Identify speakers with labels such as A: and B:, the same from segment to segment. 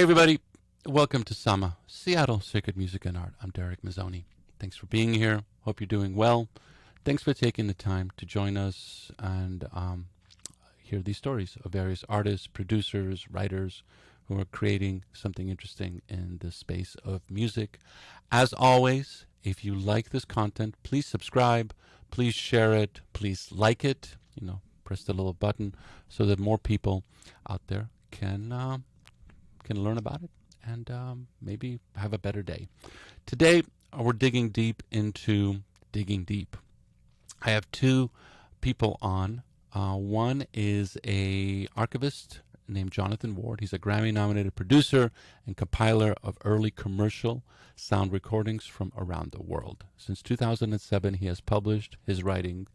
A: Hey everybody, welcome to SAMA, Seattle Sacred Music and Art. I'm Darek Mazzone. Thanks for being here. Hope you're doing well. Thanks for taking the time to join us and hear these stories of various artists, producers, writers who are creating something interesting in the space of music. As always, if you like this content, please subscribe, please share it, please like it, press the little button so that more people out there can learn about it and maybe have a better day. Today, we're digging deep into digging deep. I have two people on. One is a archivist named Jonathan Ward. He's a Grammy Nominated producer and compiler of early commercial sound recordings from around the world. Since 2007, he has published his writing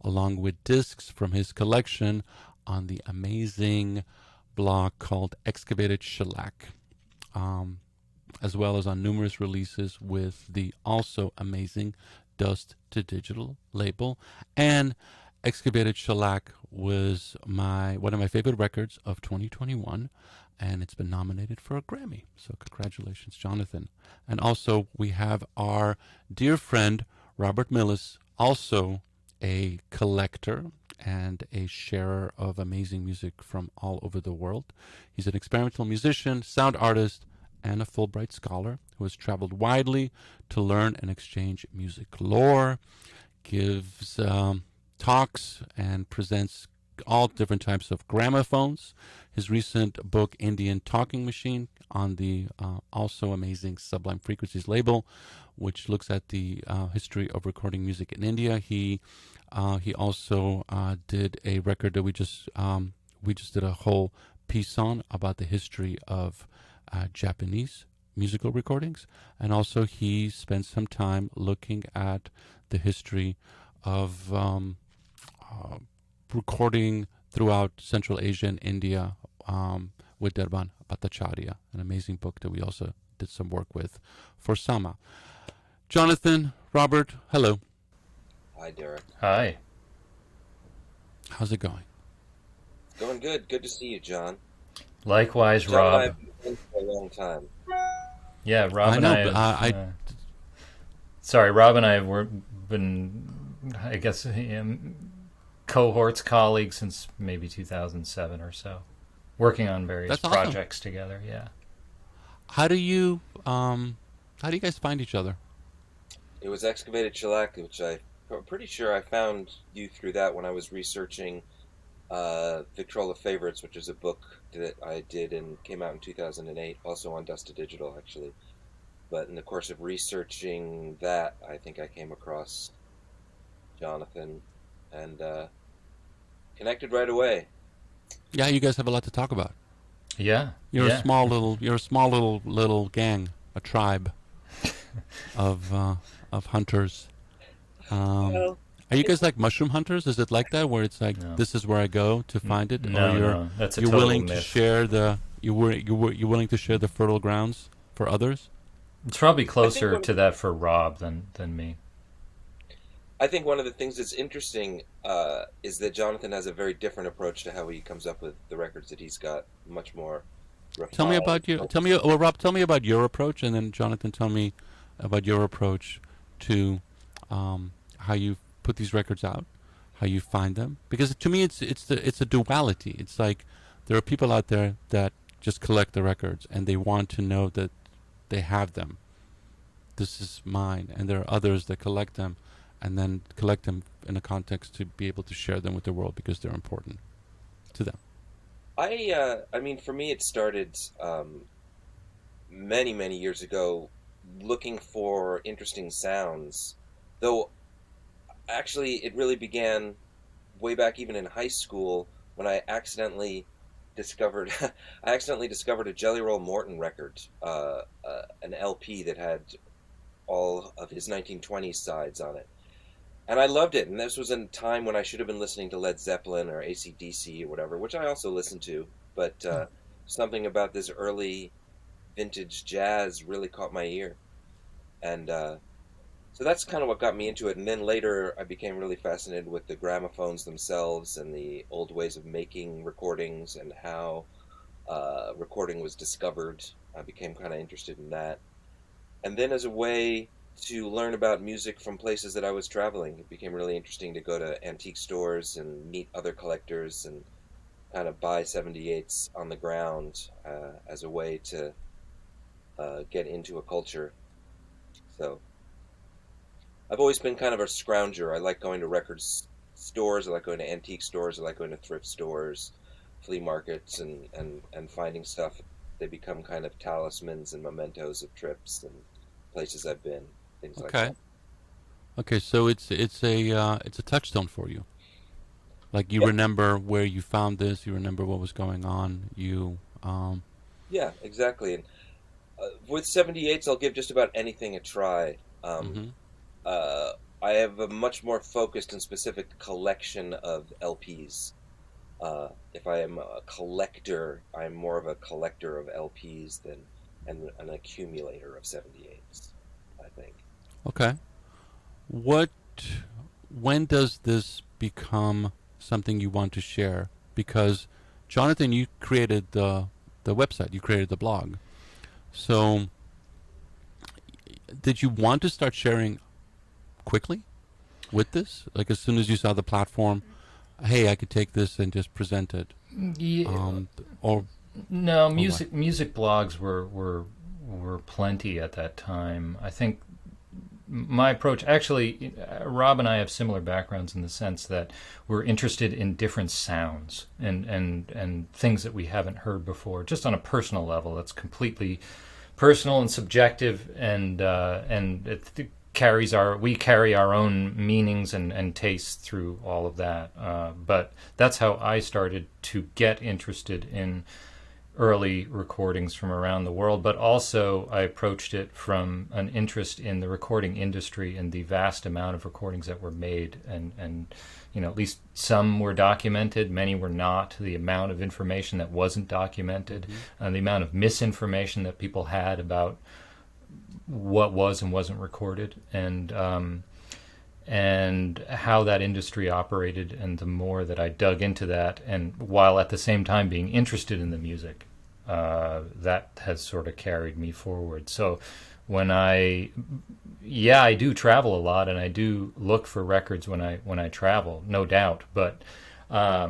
A: along with discs from his collection on the amazing blog called Excavated Shellac, as well as on numerous releases with the also amazing Dust to Digital label. And Excavated Shellac was one of my favorite records of 2021, and it's been nominated for a Grammy. So congratulations, Jonathan. And also we have our dear friend Robert Millis, also a collector and a sharer of amazing music from all over the world. He's an experimental musician, sound artist, and a Fulbright scholar who has traveled widely to learn and exchange music lore, gives talks, and presents all different types of gramophones. His recent book, Indian Talking Machine, on the also amazing Sublime Frequencies label, which looks at the history of recording music in India. He also did a record that we just did a whole piece on about the history of Japanese musical recordings, and also he spent some time looking at the history of recording throughout Central Asia and India with Derban Bhattacharya, an amazing book that we also did some work with for Sama. Jonathan, Robert, hello.
B: Hi, Darek.
C: Hi.
A: How's it going?
B: Going good. Good to see you, John.
C: Likewise,
B: John
C: Rob.
B: and I have been friends for a long time.
C: Yeah, Rob
A: I
C: and
A: know,
C: I.
A: but
C: Have, sorry, Rob and I have been, I guess, cohorts, colleagues since maybe 2007 or so, working on various
A: That's awesome.
C: projects together. Yeah.
A: How do you guys find each other?
B: It was Excavated Shellac, which I'm pretty sure I found you through that when I was researching Victrola Favorites, which is a book that I did and came out in 2008, also on Dust to Digital, actually. But in the course of researching that, I think I came across Jonathan and connected right away.
A: Yeah, you guys have a lot to talk about.
C: Yeah.
A: You're
C: yeah.
A: a small little gang, a tribe of hunters.
B: Well,
A: Are you guys like mushroom hunters? Is it like that, where it's like
C: No.
A: this is where I go to find it,
C: No,
A: or
C: no, that's a
A: you're
C: total
A: willing
C: myth.
A: to share you're willing to share the fertile grounds for others?
C: It's probably closer
B: when-
C: to that for Rob than me.
B: I think one of the things that's interesting is that Jonathan has a very different approach to how he comes up with the records that he's got, much more refined.
A: Tell me about you. Rob, tell me about your approach, and then Jonathan, tell me about your approach to how you put these records out, how you find them. Because to me, it's a duality. It's like there are people out there that just collect the records and they want to know that they have them. This is mine, and there are others that collect them, and then collect them in a context to be able to share them with the world because they're important to them.
B: I mean, for me, it started many, many years ago, looking for interesting sounds. Though, actually, it really began way back even in high school when I accidentally discovered a Jelly Roll Morton record, an LP that had all of his 1920s sides on it. And I loved it, and this was a time when I should have been listening to Led Zeppelin or AC/DC or whatever, which I also listened to, but something about this early vintage jazz really caught my ear. And so that's kind of what got me into it. And then later I became really fascinated with the gramophones themselves and the old ways of making recordings and how recording was discovered. I became kind of interested in that. And then as a way to learn about music from places that I was traveling, it became really interesting to go to antique stores and meet other collectors and kind of buy 78s on the ground as a way to get into a culture. So I've always been kind of a scrounger. I like going to stores, I like going to antique stores, I like going to thrift stores, flea markets, and finding stuff. They become kind of talismans and mementos of trips and places I've been, things like
A: Okay.
B: that.
A: Okay, so it's a touchstone for you. Like you
B: Yeah,
A: remember where you found this, you remember what was going on. You
B: yeah, exactly. And with 78s, I'll give just about anything a try.
A: mhm.
B: Uh, I have a much more focused and specific collection of LPs. If I am a collector, I'm more of a collector of LPs than an accumulator of 78s, I think.
A: Okay. What when does this become something you want to share? Because Jonathan, you created the website, you created the blog. So did you want to start sharing quickly with this? Like as soon as you saw the platform, hey, I could take this and just present it.
C: Yeah,
A: Or
C: no,
A: or what?
C: music blogs were plenty at that time. I think my approach, actually, Rob and I have similar backgrounds in the sense that we're interested in different sounds and things that we haven't heard before, just on a personal level. That's completely personal and subjective, and we carry our own meanings and tastes through all of that. But that's how I started to get interested in early recordings from around the world, but also I approached it from an interest in the recording industry and the vast amount of recordings that were made, and at least some were documented, many were not. The amount of information that wasn't documented,
A: Mm-hmm.
C: and the amount of misinformation that people had about what was and wasn't recorded, and how that industry operated. And the more that I dug into that, and while at the same time being interested in the music, that has sort of carried me forward. So I do travel a lot, and I do look for records when I travel, no doubt. But a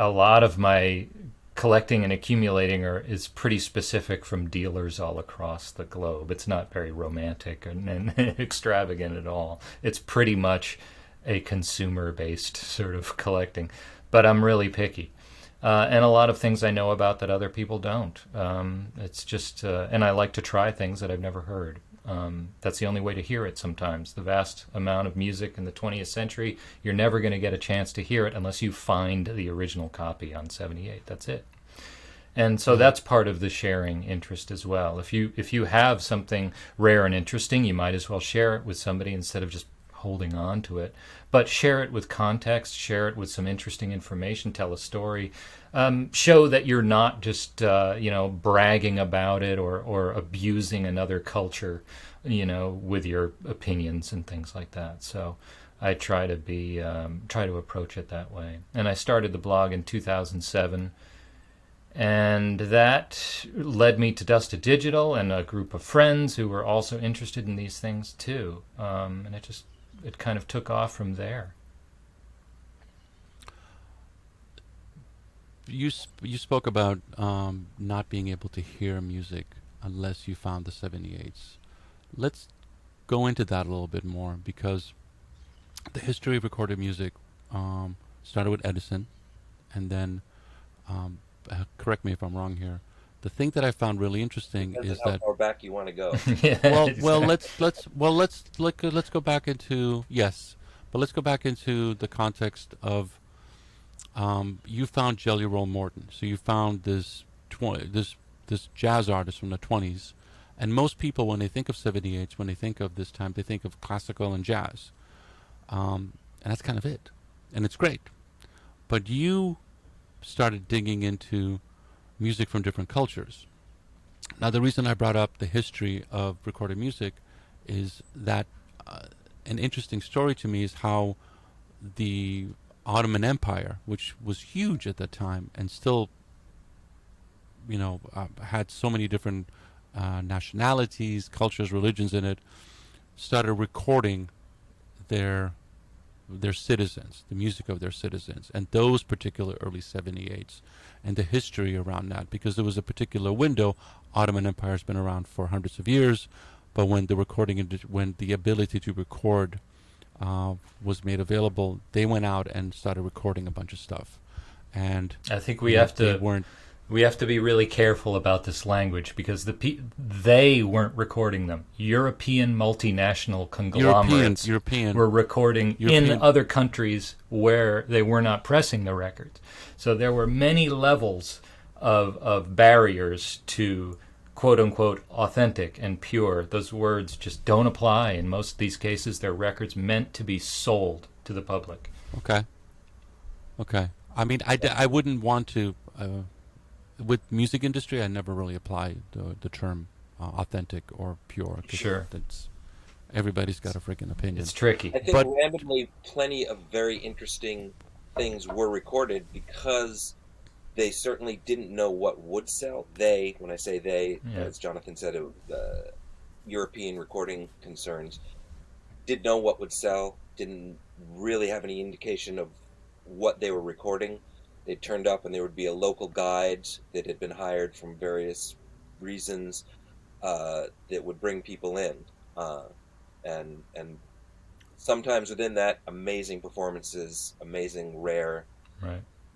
C: lot of my collecting and accumulating is pretty specific from dealers all across the globe. It's not very romantic and extravagant at all. It's pretty much a consumer-based sort of collecting. But I'm really picky. And a lot of things I know about that other people don't. It's just, and I like to try things that I've never heard. That's the only way to hear it sometimes. The vast amount of music in the 20th century, you're never going to get a chance to hear it unless you find the original copy on 78. That's it. And so
A: Yeah.
C: that's part of the sharing interest as well. If you have something rare and interesting, you might as well share it with somebody instead of just holding on to it. But share it with context, share it with some interesting information, tell a story, show that you're not just bragging about it or abusing another culture, with your opinions and things like that. So I try to approach it that way. And I started the blog in 2007. And that led me to Dust to Digital and a group of friends who were also interested in these things too. And it kind of took off from there.
A: You spoke about not being able to hear music unless you found the 78s. Let's go into that a little bit more because the history of recorded music started with Edison, and then correct me if I'm wrong here. The thing that I found really interesting
B: Depends on
A: is
B: how
A: that
B: far back you want to go.
C: Yeah,
A: well
C: exactly.
A: let's go back into yes, but let's go back into the context of you found Jelly Roll Morton, so you found this jazz artist from the 20s, and most people when they think of 78s, when they think of this time, they think of classical and jazz, and that's kind of it, and it's great. But you started digging into music from different cultures. Now, the reason I brought up the history of recorded music is that an interesting story to me is how the Ottoman Empire, which was huge at that time and still had so many different nationalities, cultures, religions in it, started recording their citizens, the music of their citizens, and those particular early 78s, and the history around that, because there was a particular window. Ottoman Empire has been around for hundreds of years, but when when the ability to record was made available, they went out and started recording a bunch of stuff. And
C: I think we have to be really careful about this language, because they weren't recording them. European multinational conglomerates were recording in other countries where they were not pressing the records. So there were many levels of barriers to quote-unquote authentic and pure. Those words just don't apply in most of these cases. They're records meant to be sold to the public.
A: Okay. I mean, I wouldn't want to... with music industry, I never really apply the term authentic or pure.
C: Sure.
A: Everybody's got a freaking opinion.
C: It's tricky.
B: I think randomly plenty of very interesting things were recorded because they certainly didn't know what would sell. When I say they, as Jonathan said, the European recording concerns, didn't know what would sell, didn't really have any indication of what they were recording. They turned up and there would be a local guide that had been hired from various reasons that would bring people in. And sometimes within that, amazing performances, amazing, rare,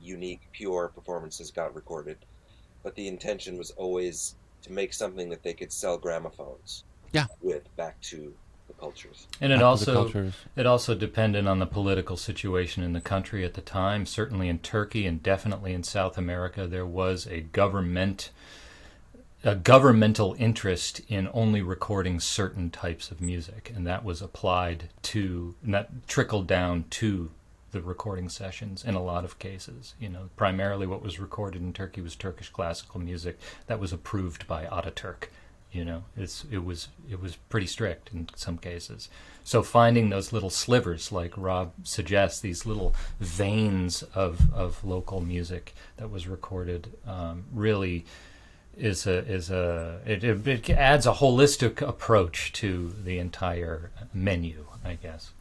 B: unique, pure performances got recorded. But the intention was always to make something that they could sell gramophones with back to the cultures.
C: And it also depended on the political situation in the country at the time. Certainly in Turkey and definitely in South America, there was a governmental interest in only recording certain types of music, and that was applied to, and that trickled down to the recording sessions in a lot of cases. Primarily what was recorded in Turkey was Turkish classical music that was approved by Ataturk. It was pretty strict in some cases. So finding those little slivers, like Rob suggests, these little veins of local music that was recorded, really it adds a holistic approach to the entire menu, I guess.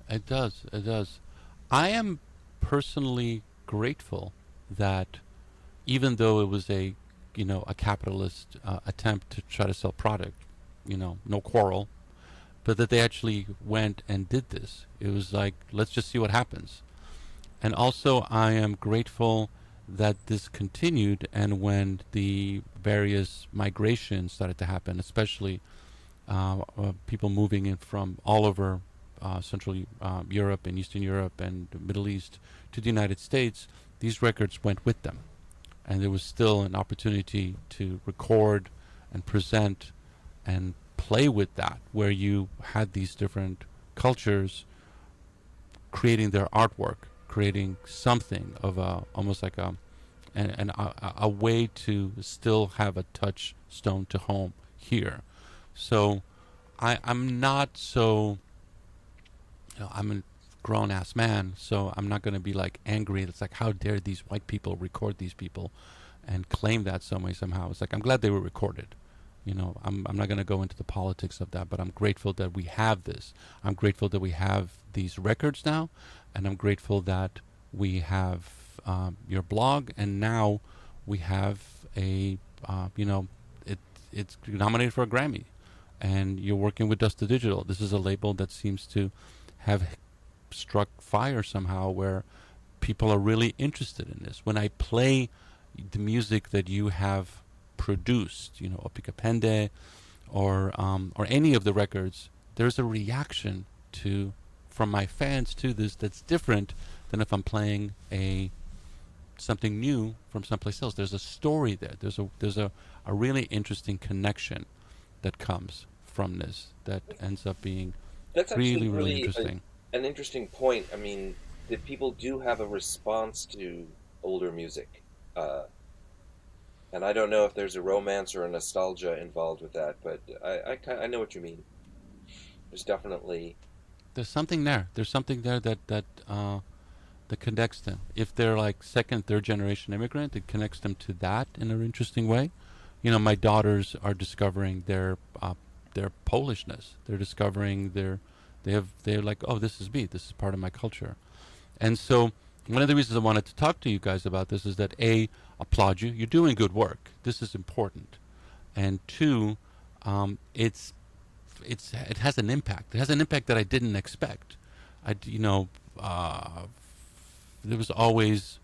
A: It does. I am personally grateful that, even though it was a capitalist attempt to try to sell product, no quarrel, but that they actually went and did this. It was like, let's just see what happens. And also, I am grateful that this continued, and when the various migrations started to happen, especially people moving in from all over Central Europe and Eastern Europe and the Middle East to the United States, these records went with them. And there was still an opportunity to record and present and play with that, where you had these different cultures creating their artwork, creating something of almost like a way to still have a touchstone to home here. So I'm not so, I'm a grown-ass man, so I'm not going to be like angry. It's like, how dare these white people record these people and claim that some way, somehow. It's like, I'm glad they were recorded. I'm not going to go into the politics of that, but I'm grateful that we have this. I'm grateful that we have these records now, and I'm grateful that we have your blog, and now we have it's nominated for a Grammy, and you're working with Dust to Digital. This is a label that seems to have struck fire somehow, where people are really interested in this. When I play the music that you have produced, Opikapende or any of the records, there's a reaction from my fans to this that's different than if I'm playing something new from someplace else. There's a story there. There's a really interesting connection that comes from this that ends up being really interesting.
B: An interesting point. I mean, that people do have a response to older music, and I don't know if there's a romance or a nostalgia involved with that, but I know what you mean. There's something there. There's something there that
A: that connects them. If they're like second, third generation immigrant, it connects them to that in an interesting way. You know, my daughters are discovering their Polishness. They're discovering they're like, oh, this is me. This is part of my culture. And so one of the reasons I wanted to talk to you guys about this is that A, applaud you. You're doing good work. This is important. And two, it has an impact. It has an impact that I didn't expect. There was always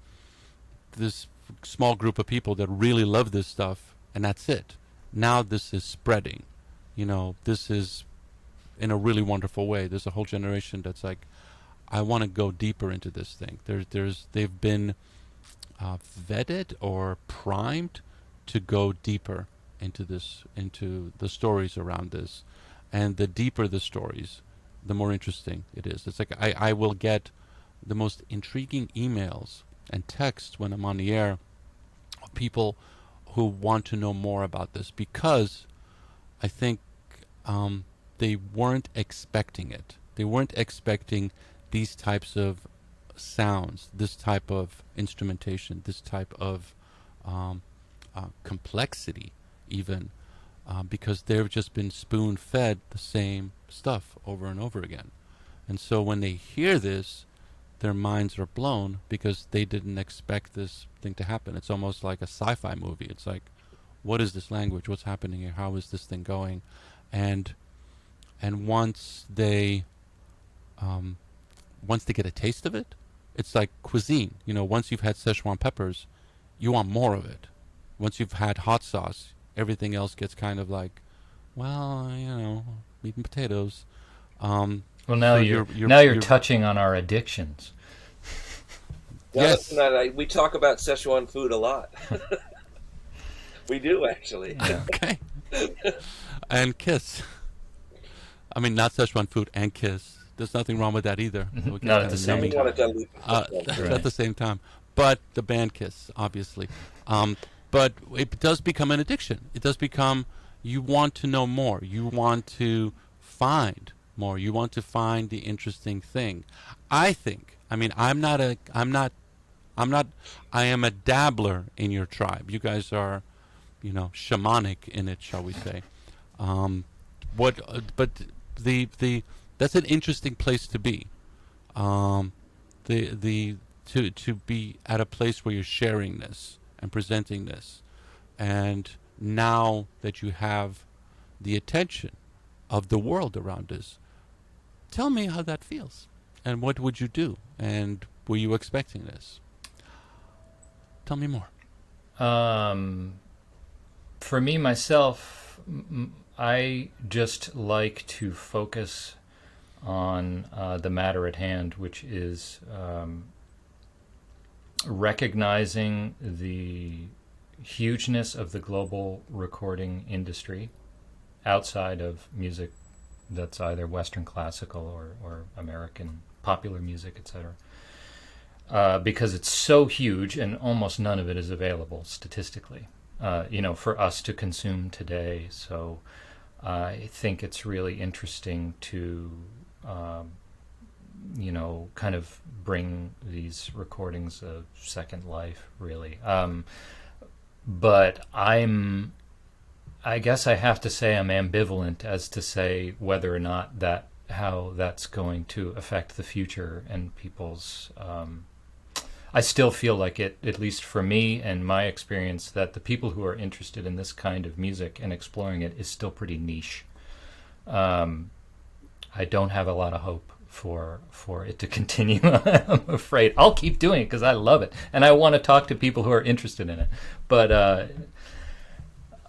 A: this small group of people that really love this stuff, and that's it. Now this is spreading. You know, this is in a really wonderful way. There's a whole generation that's like, I want to go deeper into this thing. They've been vetted or primed to go deeper into this, into the stories around this, and the deeper the stories, the more interesting it is. It's like I will get the most intriguing emails and texts when I'm on the air of people who want to know more about this, because I think they weren't expecting it. They weren't expecting these types of sounds, this type of instrumentation, this type of complexity, even, because they've just been spoon-fed the same stuff over and over again. And so when they hear this, their minds are blown because they didn't expect this thing to happen. It's almost like a sci-fi movie. It's like, what is this language? What's happening here? How is this thing going? And once they get a taste of it, it's like cuisine. You know, once you've had Szechuan peppers, you want more of it. Once you've had hot sauce, everything else gets kind of like, well, you know, meat and potatoes.
C: Well, now so you're touching on our addictions.
B: Yes, we talk about Szechuan food a lot. We do, actually.
C: Yeah.
A: Okay. And kiss. I mean, not Szechuan food and kiss. There's nothing wrong with that either.
C: Not at the same time.
A: At the same time. But the band Kiss, obviously. But it does become an addiction. It does become, you want to know more. You want to find more. You want to find the interesting thing. I think, I mean, I am a dabbler in your tribe. You guys are, you know, shamanic in it, shall we say. That's an interesting place to be. To be at a place where you're sharing this and presenting this, and now that you have the attention of the world around us, tell me how that feels, and what would you do, and were you expecting this? Tell me more.
C: For me, myself, I just like to focus on the matter at hand, which is recognizing the hugeness of the global recording industry outside of music that's either Western classical or American popular music, etc. Because it's so huge and almost none of it is available statistically, for us to consume today. So I think it's really interesting to, kind of bring these recordings a second life, really. But I guess I have to say I'm ambivalent as to say whether or not how that's going to affect the future and people's. I still feel like it, at least for me and my experience, that the people who are interested in this kind of music and exploring it is still pretty niche. I don't have a lot of hope for it to continue. I'm afraid I'll keep doing it because I love it and I want to talk to people who are interested in it. But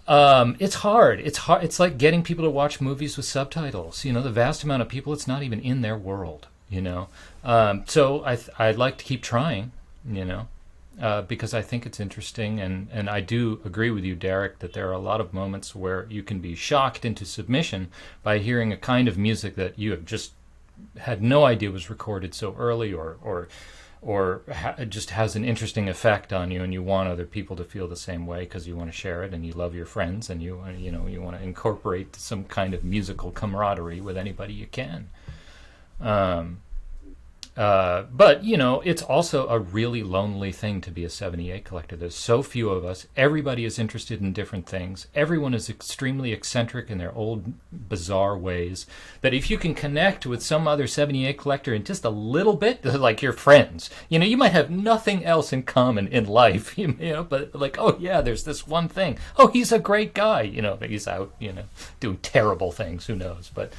C: it's hard. It's like getting people to watch movies with subtitles. The vast amount of people, it's not even in their world. So I'd like to keep trying. Because I think it's interesting, and I do agree with you, Darek, that there are a lot of moments where you can be shocked into submission by hearing a kind of music that you have just had no idea was recorded so early, or just has an interesting effect on you, and you want other people to feel the same way because you want to share it, and you love your friends, and you want to incorporate some kind of musical camaraderie with anybody you can. But, you know, it's also a really lonely thing to be a 78 collector. There's so few of us. Everybody is interested in different things. Everyone is extremely eccentric in their old, bizarre ways. That if you can connect with some other 78 collector in just a little bit, like your friends, you know, you might have nothing else in common in life, you know, but like, oh, yeah, there's this one thing. Oh, he's a great guy, you know, but he's out, you know, doing terrible things. Who knows? But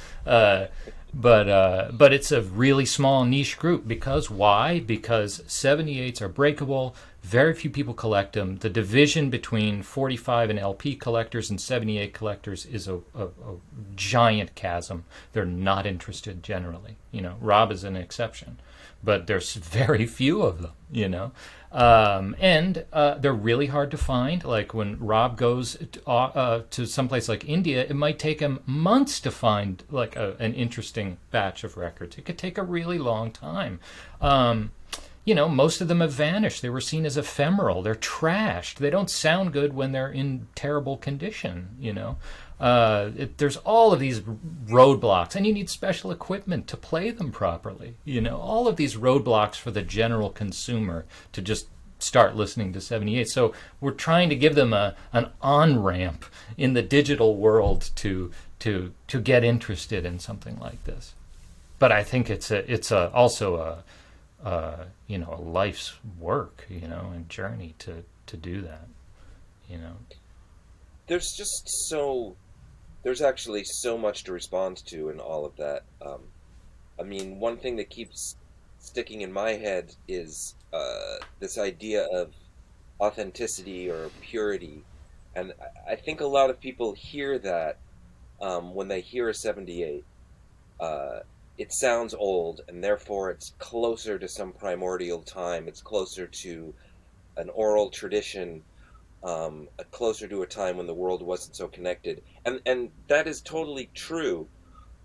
C: it's a really small niche group. Because why? Because 78s are breakable. Very few people collect them. The division between 45 and LP collectors and 78 collectors is a giant chasm. They're not interested generally. You know, Rob is an exception, but there's very few of them. You know, and they're really hard to find. Like when Rob goes to someplace like India, it might take him months to find like an interesting batch of records. It could take a really long time. You know, most of them have vanished. They were seen as ephemeral. They're trashed. They don't sound good when they're in terrible condition, you know. There's all of these roadblocks, and you need special equipment to play them properly. You know, all of these roadblocks for the general consumer to just start listening to 78. So we're trying to give them an on-ramp in the digital world to get interested in something like this. But I think it's also you know, a life's work, you know, and journey to do that, you know.
B: There's actually so much to respond to in all of that. I mean, one thing that keeps sticking in my head is this idea of authenticity or purity. And I think a lot of people hear that when they hear a 78. It sounds old, and therefore it's closer to some primordial time. It's closer to an oral tradition, closer to a time when the world wasn't so connected. And that is totally true.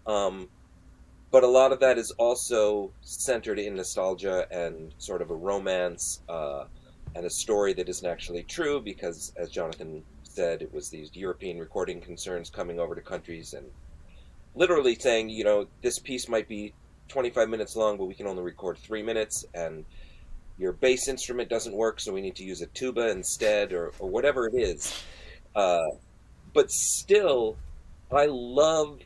B: But a lot of that is also centered in nostalgia and sort of a romance and a story that isn't actually true because, as Jonathan said, it was these European recording concerns coming over to countries and literally saying, you know, this piece might be 25 minutes long, but we can only record 3 minutes, and your bass instrument doesn't work, so we need to use a tuba instead, or whatever it is. But still, I love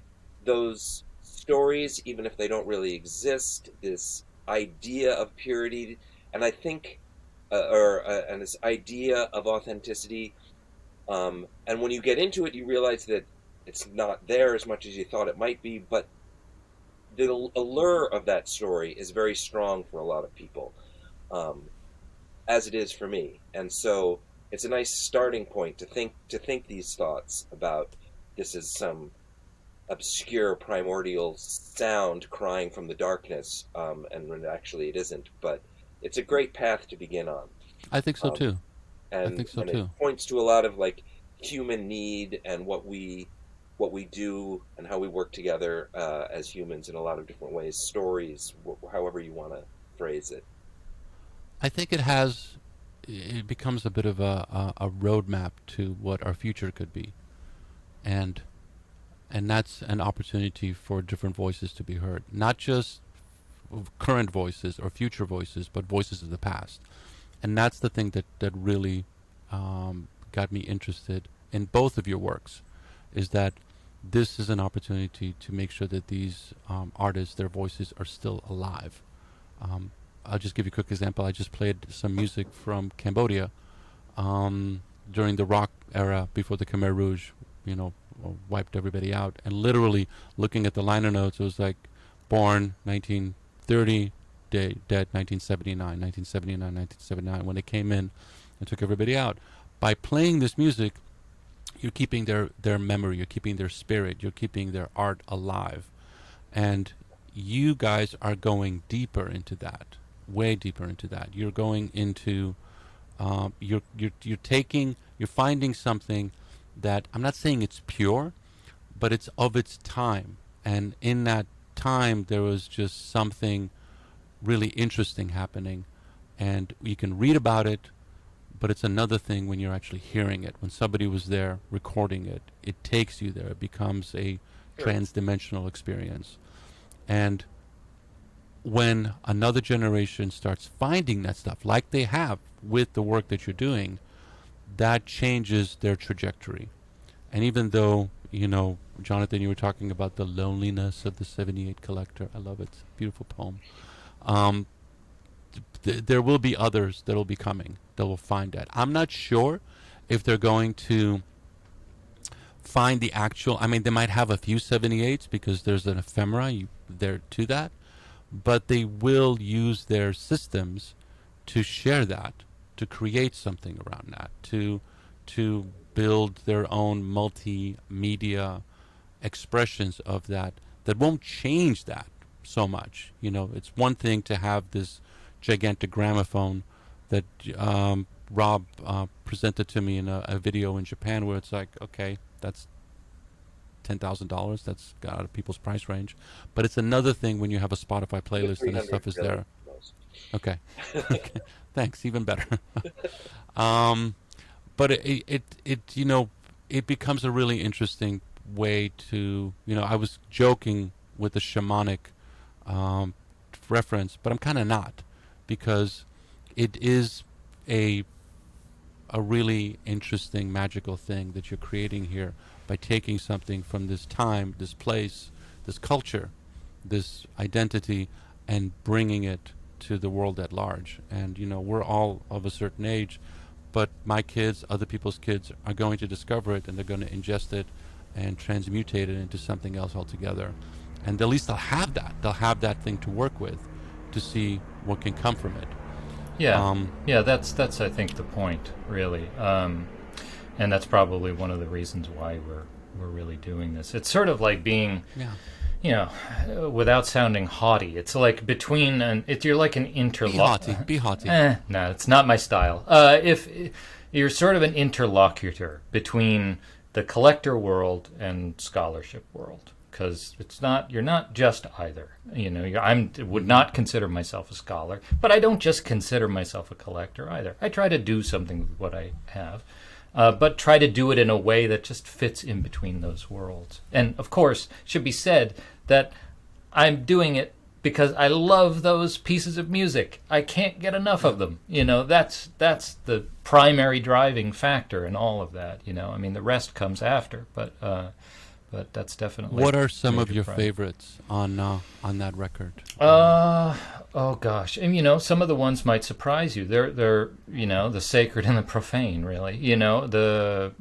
B: those stories, even if they don't really exist, this idea of purity, and I think, and this idea of authenticity, and when you get into it, you realize that it's not there as much as you thought it might be, but the allure of that story is very strong for a lot of people, as it is for me. And so it's a nice starting point to think these thoughts about this is some obscure primordial sound crying from the darkness, and when actually it isn't. But it's a great path to begin on.
A: I think so too.
B: And,
A: I think so
B: and
A: too.
B: It points to a lot of like human need and what we do and how we work together as humans in a lot of different ways, stories, however you want to phrase it.
A: I think it becomes a bit of a roadmap to what our future could be. And that's an opportunity for different voices to be heard. Not just current voices or future voices, but voices of the past. And that's the thing that really got me interested in both of your works, is that this is an opportunity to make sure that these artists, their voices are still alive. I'll just give you a quick example. I just played some music from Cambodia during the rock era before the Khmer Rouge, you know, wiped everybody out. And literally looking at the liner notes, it was like born 1930, dead 1979, 1979, 1979, when they came in and took everybody out. By playing this music, you're keeping their memory, you're keeping their spirit, you're keeping their art alive. And you guys are going deeper into that, way deeper into that. You're going into, you're finding something that, I'm not saying it's pure, but it's of its time. And in that time, there was just something really interesting happening. And you can read about it, but it's another thing when you're actually hearing it. When somebody was there recording it, it takes you there. It becomes a trans-dimensional experience. And when another generation starts finding that stuff, like they have with the work that you're doing, that changes their trajectory. And even though, Jonathan, you were talking about the loneliness of the 78 collector. I love it. It's a beautiful poem. Um, there will be others that will be coming that will find that. I'm not sure if they're going to find the actual, they might have a few 78s because there's an ephemera there to that, but they will use their systems to share that, to create something around that, to build their own multimedia expressions of that won't change that so much. It's one thing to have this gigantic gramophone that Rob presented to me in a video in Japan, where it's like, okay, that's $10,000. That's out of people's price range. But it's another thing when you have a Spotify playlist and the stuff is there. Okay. Okay. Thanks. Even better. But it becomes a really interesting way to, I was joking with the shamanic reference, but I'm kind of not, because it is a really interesting, magical thing that you're creating here by taking something from this time, this place, this culture, this identity, and bringing it to the world at large. And, we're all of a certain age, but my kids, other people's kids, are going to discover it, and they're going to ingest it and transmutate it into something else altogether. And at least they'll have that. They'll have that thing to work with to see what can come from it.
C: Yeah, that's I think the point, really, and that's probably one of the reasons why we're really doing this. It's sort of like being, without sounding haughty, it's like you're like an interlocutor.
A: Be haughty.
C: No, it's not my style. If you're sort of an interlocutor between the collector world and scholarship world. Because you're not just either. I would not consider myself a scholar, but I don't just consider myself a collector either. I try to do something with what I have, but try to do it in a way that just fits in between those worlds. And of course, it should be said that I'm doing it because I love those pieces of music. I can't get enough of them. That's the primary driving factor in all of that. The rest comes after, but that's definitely.
A: What are some of your favorites on that record?
C: Oh gosh, and some of the ones might surprise you. They're the sacred and the profane, really. The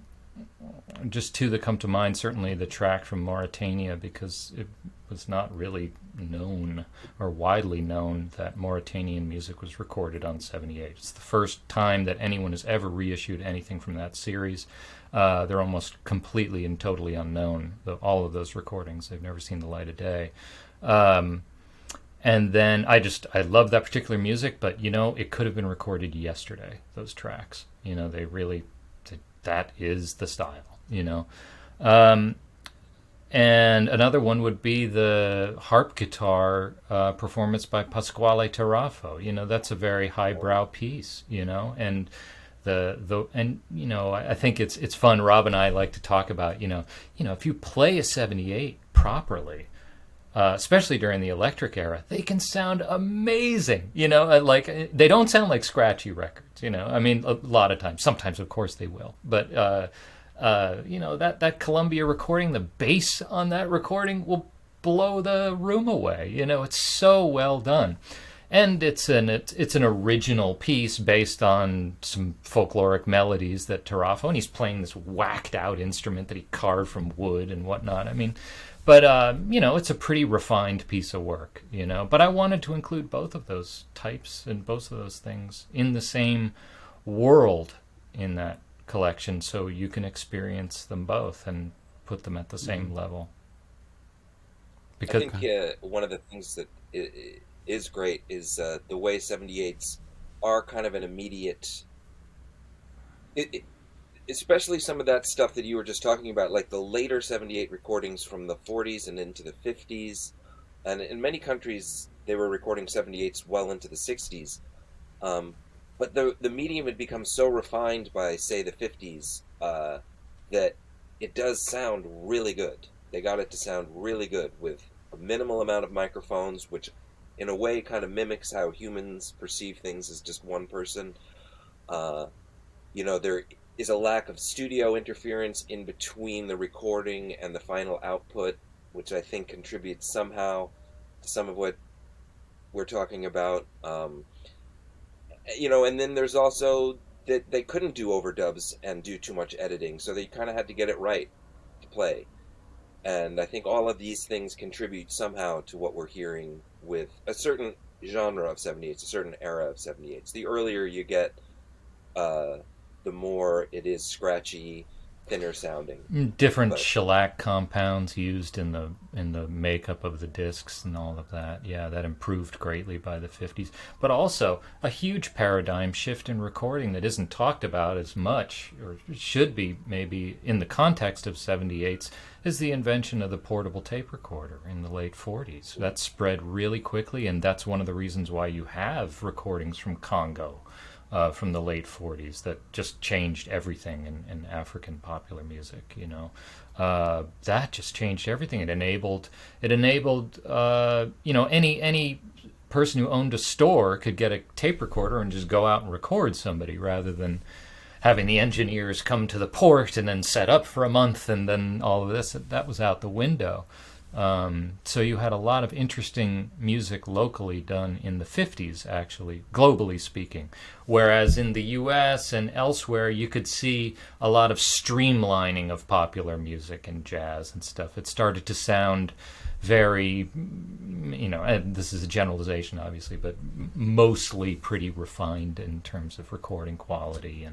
C: just two that come to mind. Certainly the track from Mauritania, because it was not really known or widely known that Mauritanian music was recorded on 78. It's the first time that anyone has ever reissued anything from that series. They're almost completely and totally unknown, all of those recordings. They've never seen the light of day. And then I love that particular music, but, it could have been recorded yesterday, those tracks. That is the style, And another one would be the harp guitar performance by Pasquale Tarafo. That's a very highbrow piece, and I think it's fun. Rob and I like to talk about, if you play a 78 properly, especially during the electric era, they can sound amazing. Like they don't sound like scratchy records. A lot of times. Sometimes, of course, they will. But that Columbia recording, the bass on that recording will blow the room away. It's so well done. And it's an original piece based on some folkloric melodies that Tarafo, and he's playing this whacked out instrument that he carved from wood and whatnot. But it's a pretty refined piece of work, But I wanted to include both of those types and both of those things in the same world in that collection, so you can experience them both and put them at the same level.
B: Because I think one of the things that is great is the way 78s are kind of an immediate, especially some of that stuff that you were just talking about, like the later 78 recordings from the 40s and into the 50s, and in many countries they were recording 78s well into the 60s, but the medium had become so refined by, say, the 50s that it does sound really good. They got it to sound really good with a minimal amount of microphones, which in a way kind of mimics how humans perceive things as just one person. There is a lack of studio interference in between the recording and the final output, which I think contributes somehow to some of what we're talking about. And then there's also that they couldn't do overdubs and do too much editing, so they kind of had to get it right to play. And I think all of these things contribute somehow to what we're hearing with a certain genre of 78s, a certain era of 78s. The earlier you get, the more it is scratchy, thinner sounding.
C: Different shellac compounds used in the makeup of the discs and all of that. Yeah, that improved greatly by the 50s. But also a huge paradigm shift in recording that isn't talked about as much, or should be maybe in the context of 78s, is the invention of the portable tape recorder in the late 40s. That spread really quickly, and that's one of the reasons why you have recordings from Congo from the late 40s that just changed everything in African popular music. That just changed everything. It enabled any person who owned a store could get a tape recorder and just go out and record somebody, rather than having the engineers come to the port and then set up for a month, and then all of this. That was out the window. So you had a lot of interesting music locally done in the 50s, actually, globally speaking. Whereas in the US and elsewhere, you could see a lot of streamlining of popular music and jazz and stuff. It started to sound very, and this is a generalization, obviously, but mostly pretty refined in terms of recording quality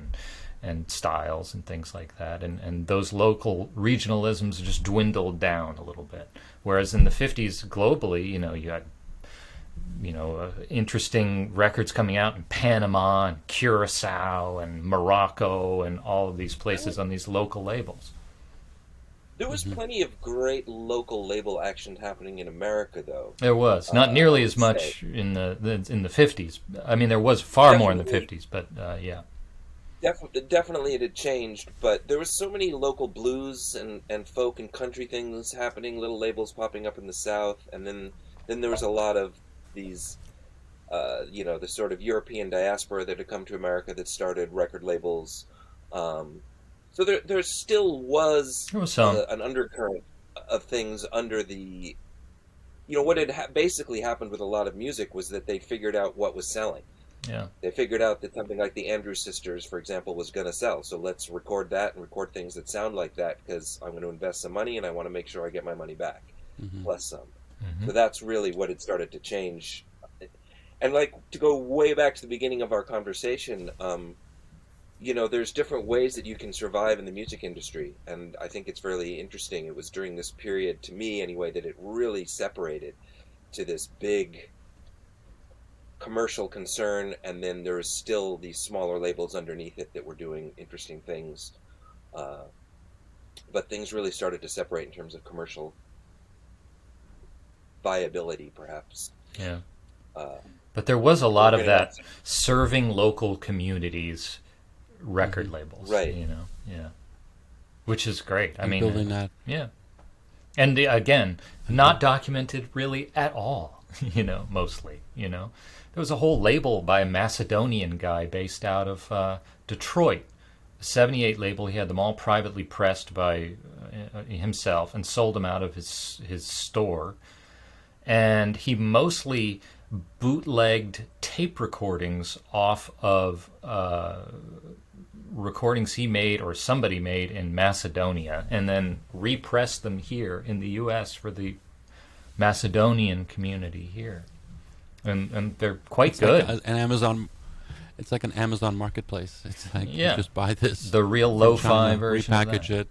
C: and styles and things like that. And those local regionalisms just dwindled down a little bit. Whereas in the 50s, globally, you had, interesting records coming out in Panama and Curacao and Morocco and all of these places on these local labels.
B: There was plenty of great local label action happening in America, though.
C: There was not nearly as much in the 50s. I mean, there was far more in the 50s, but yeah.
B: Definitely it had changed, but there was so many local blues and folk and country things happening, little labels popping up in the South, and then there was a lot of these, the sort of European diaspora that had come to America that started record labels. So there still was an undercurrent of things under the, what had basically happened with a lot of music was that they figured out what was selling.
C: Yeah.
B: They figured out that something like the Andrews Sisters, for example, was going to sell. So let's record that and record things that sound like that, because I'm going to invest some money and I want to make sure I get my money back, plus some. So that's really what had started to change. And to go way back to the beginning of our conversation, there's different ways that you can survive in the music industry. And I think it's fairly interesting. It was during this period, to me anyway, that it really separated to this big commercial concern, and then there was still these smaller labels underneath it that were doing interesting things, but things really started to separate in terms of commercial viability, perhaps.
C: Yeah. But there was a lot of that serving local communities record labels,
B: right?
C: Yeah, which is great. I mean,
A: building that,
C: yeah, and again, not documented really at all. Mostly, There was a whole label by a Macedonian guy based out of Detroit, a 78 label. He had them all privately pressed by himself and sold them out of his store. And he mostly bootlegged tape recordings off of recordings he made or somebody made in Macedonia, and then repressed them here in the U.S. for the Macedonian community here. And they're quite good.
A: Like an Amazon, it's like an Amazon marketplace. It's like you just buy this,
C: the real lo-fi version,
A: repackage it.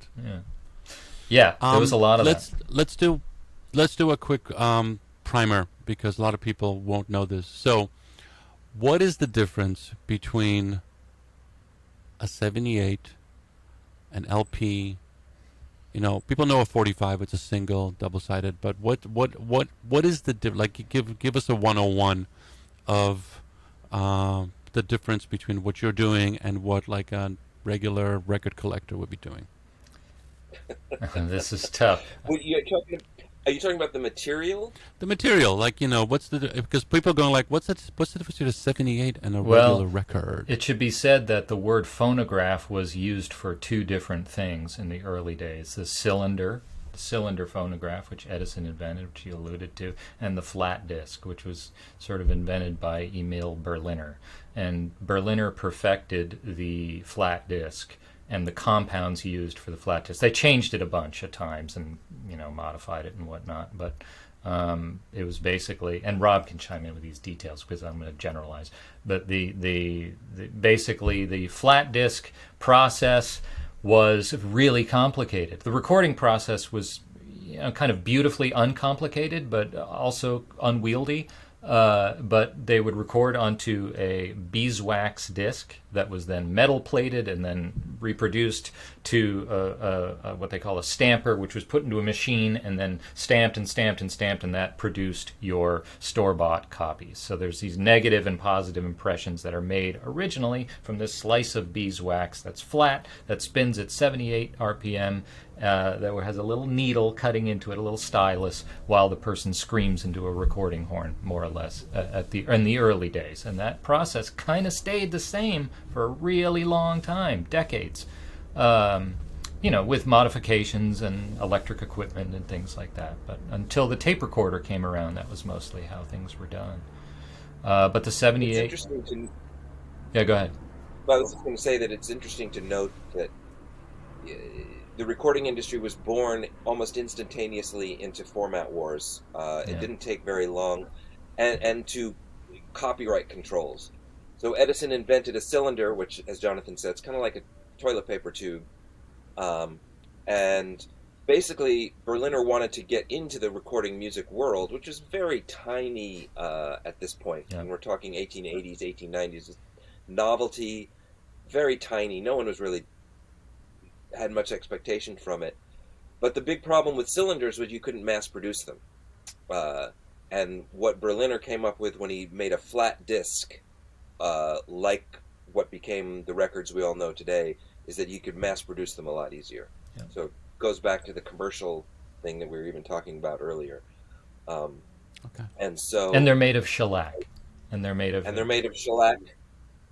C: Yeah, there was a lot of that.
A: Let's do a quick primer, because a lot of people won't know this. So, what is the difference between a 78, an LP? People know a 45. It's a single, double-sided. But what is the like? Give us a 101 of the difference between what you're doing and what like a regular record collector would be doing.
C: This is tough.
B: Well, you're Are you talking about the material?
A: The material, like, what's the, because people are going like, what's the difference between a 78 and a
C: Well,
A: regular record?
C: it should be said that the word phonograph was used for two different things in the early days. The cylinder phonograph, which Edison invented, which you alluded to, and the flat disc, which was sort of invented by Emil Berliner. And Berliner perfected the flat disc and the compounds used for the flat disc. They changed it a bunch of times and, modified it and whatnot, but it was basically, and Rob can chime in with these details because I'm going to generalize, but the basically the flat disc process was really complicated. The recording process was kind of beautifully uncomplicated, but also unwieldy. But they would record onto a beeswax disc that was then metal plated and then reproduced to what they call a stamper, which was put into a machine and then stamped and stamped and stamped, and that produced your store-bought copies. So there's these negative and positive impressions that are made originally from this slice of beeswax that's flat, that spins at 78 RPM, that has a little needle cutting into it, a little stylus, while the person screams into a recording horn, more or less, in the early days. And that process kind of stayed the same for a really long time, decades, with modifications and electric equipment and things like that. But until the tape recorder came around, that was mostly how things were done. But the 78...
B: It's interesting to...
C: Yeah, go ahead.
B: Well, I was just going to say that it's interesting to note that the recording industry was born almost instantaneously into format wars. It didn't take very long, and to copyright controls. So Edison invented a cylinder, which, as Jonathan said, it's kind of like a toilet paper tube. And basically, Berliner wanted to get into the recording music world, which is very tiny at this point.
C: Yeah.
B: And we're talking 1880s, 1890s. Novelty, very tiny. No one was really had much expectation from it. But the big problem with cylinders was you couldn't mass produce them. And what Berliner came up with when he made a flat disc, like what became the records we all know today, is that you could mass produce them a lot easier.
C: Yeah.
B: So it goes back to the commercial thing that we were even talking about earlier.
A: Okay.
C: And they're made of shellac. And they're made of
B: shellac.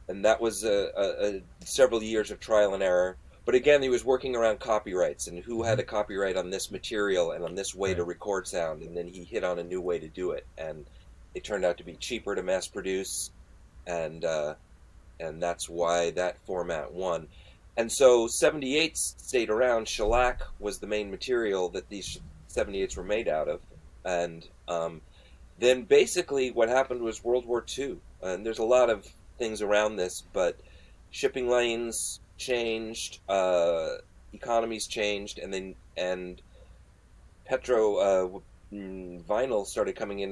B: And that was several years of trial and error. But again, he was working around copyrights and who had a copyright on this material and on this way to record sound. And then he hit on a new way to do it. And it turned out to be cheaper to mass produce. And that's why that format won. And so 78s stayed around. Shellac was the main material that these 78s were made out of. And then basically what happened was World War II. And there's a lot of things around this, but shipping lanes changed, economies changed, and vinyl started coming in.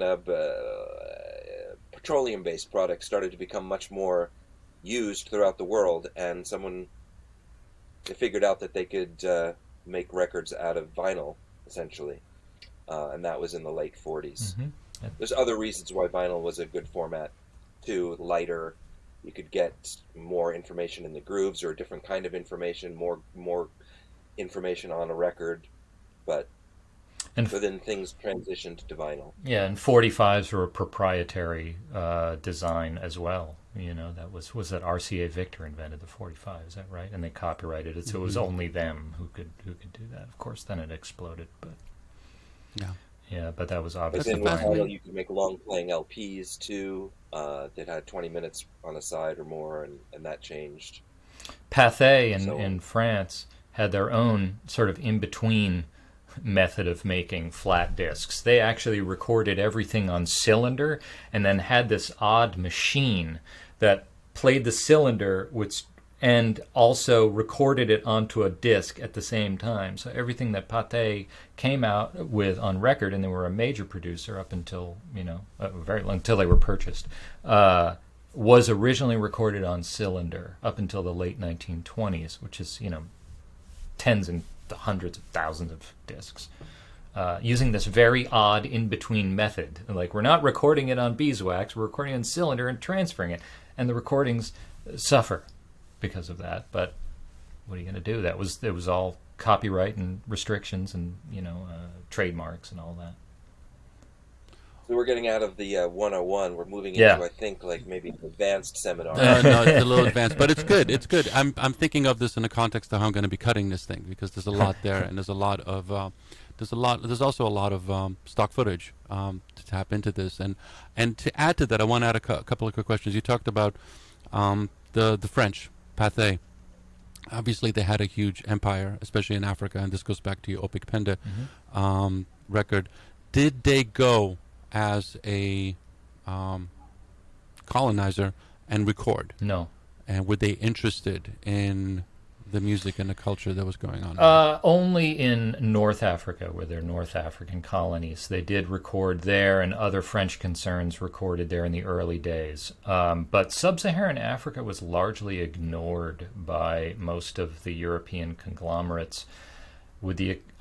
B: Petroleum-based products started to become much more used throughout the world, and they figured out that they could make records out of vinyl, essentially, and that was in the late 40s.
C: Mm-hmm.
B: There's other reasons why vinyl was a good format too. Lighter. You could get more information in the grooves, or a different kind of information, more information on a record. But then things transitioned to vinyl.
C: Yeah, and 45s were a proprietary design as well. That was that RCA Victor invented the 45, is that right? And they copyrighted it, so it was only them who could do that. Of course, then it exploded, but yeah, but that was obviously.
B: But then with vinyl, you could make long-playing LPs too. That had 20 minutes on a side or more, and that changed.
C: Pathé in France had their own sort of in-between method of making flat discs. They actually recorded everything on cylinder and then had this odd machine that played the cylinder and also recorded it onto a disc at the same time. So everything that Pathé came out with on record, and they were a major producer up until until they were purchased, was originally recorded on cylinder up until the late 1920s, which is tens and hundreds of thousands of discs, using this very odd in-between method. Like, we're not recording it on beeswax, we're recording it on cylinder and transferring it, and the recordings suffer because of that. But what are you going to do? It was all copyright and restrictions and trademarks and all that.
B: So we're getting out of the 101. We're moving
C: Yeah.
B: into, I think, like maybe an advanced seminar.
A: No, it's a little advanced, but it's good. It's good. I'm thinking of this in the context of how I'm going to be cutting this thing, because there's a lot there, and there's a lot of there's also a lot of stock footage to tap into this, and to add to that, I want to add a couple of quick questions. You talked about the French Pathé. Obviously, they had a huge empire, especially in Africa, and this goes back to your Opik Pende record. Did they go as a colonizer and record?
C: No.
A: And were they interested in the music and the culture that was going on?
C: Only in North Africa, where they're North African colonies. They did record there, and other French concerns recorded there in the early days. But sub-Saharan Africa was largely ignored by most of the European conglomerates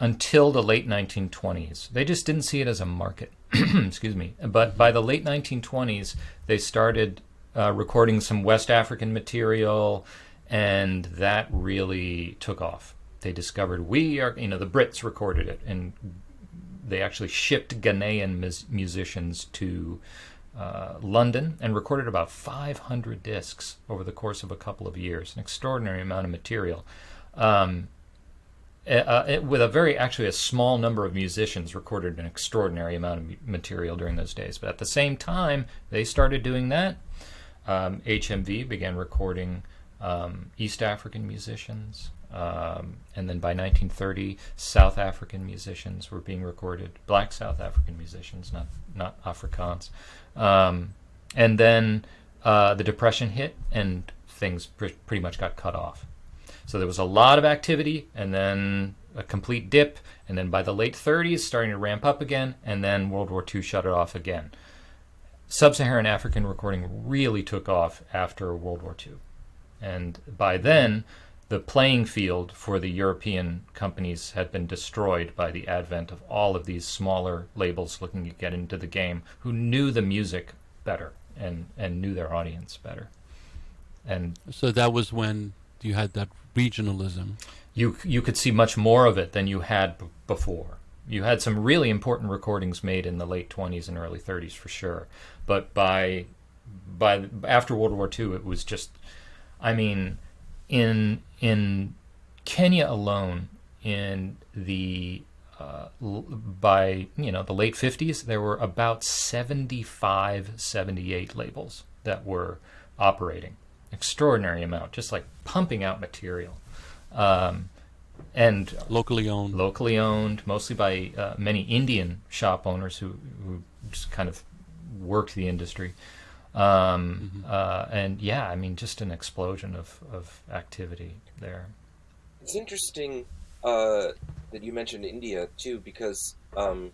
C: until the late 1920s. They just didn't see it as a market. Excuse me. But by the late 1920s, they started recording some West African material, and that really took off. They discovered the Brits recorded it, and they actually shipped Ghanaian musicians to London and recorded about 500 discs over the course of a couple of years, an extraordinary amount of material. With a small number of musicians recorded an extraordinary amount of material during those days. But at the same time, they started doing that. HMV began recording East African musicians. And then by 1930, South African musicians were being recorded. Black South African musicians, not Afrikaans. And then the Depression hit, and things pretty much got cut off. So there was a lot of activity, and then a complete dip, and then by the late 30s, starting to ramp up again, and then World War II shut it off again. Sub-Saharan African recording really took off after World War II. And by then, the playing field for the European companies had been destroyed by the advent of all of these smaller labels looking to get into the game, who knew the music better and knew their audience better. And
A: so that was when you had that regionalism.
C: You could see much more of it than you had before. You had some really important recordings made in the late 20s and early 30s for sure. But by after World War II, it was just, in Kenya alone, in the by the late 50s, there were about 75, 78 labels that were operating. Extraordinary amount, just like pumping out material. And
A: locally owned,
C: mostly by many Indian shop owners who just kind of worked the industry. And just an explosion of activity there.
B: It's interesting that you mentioned India too, because how do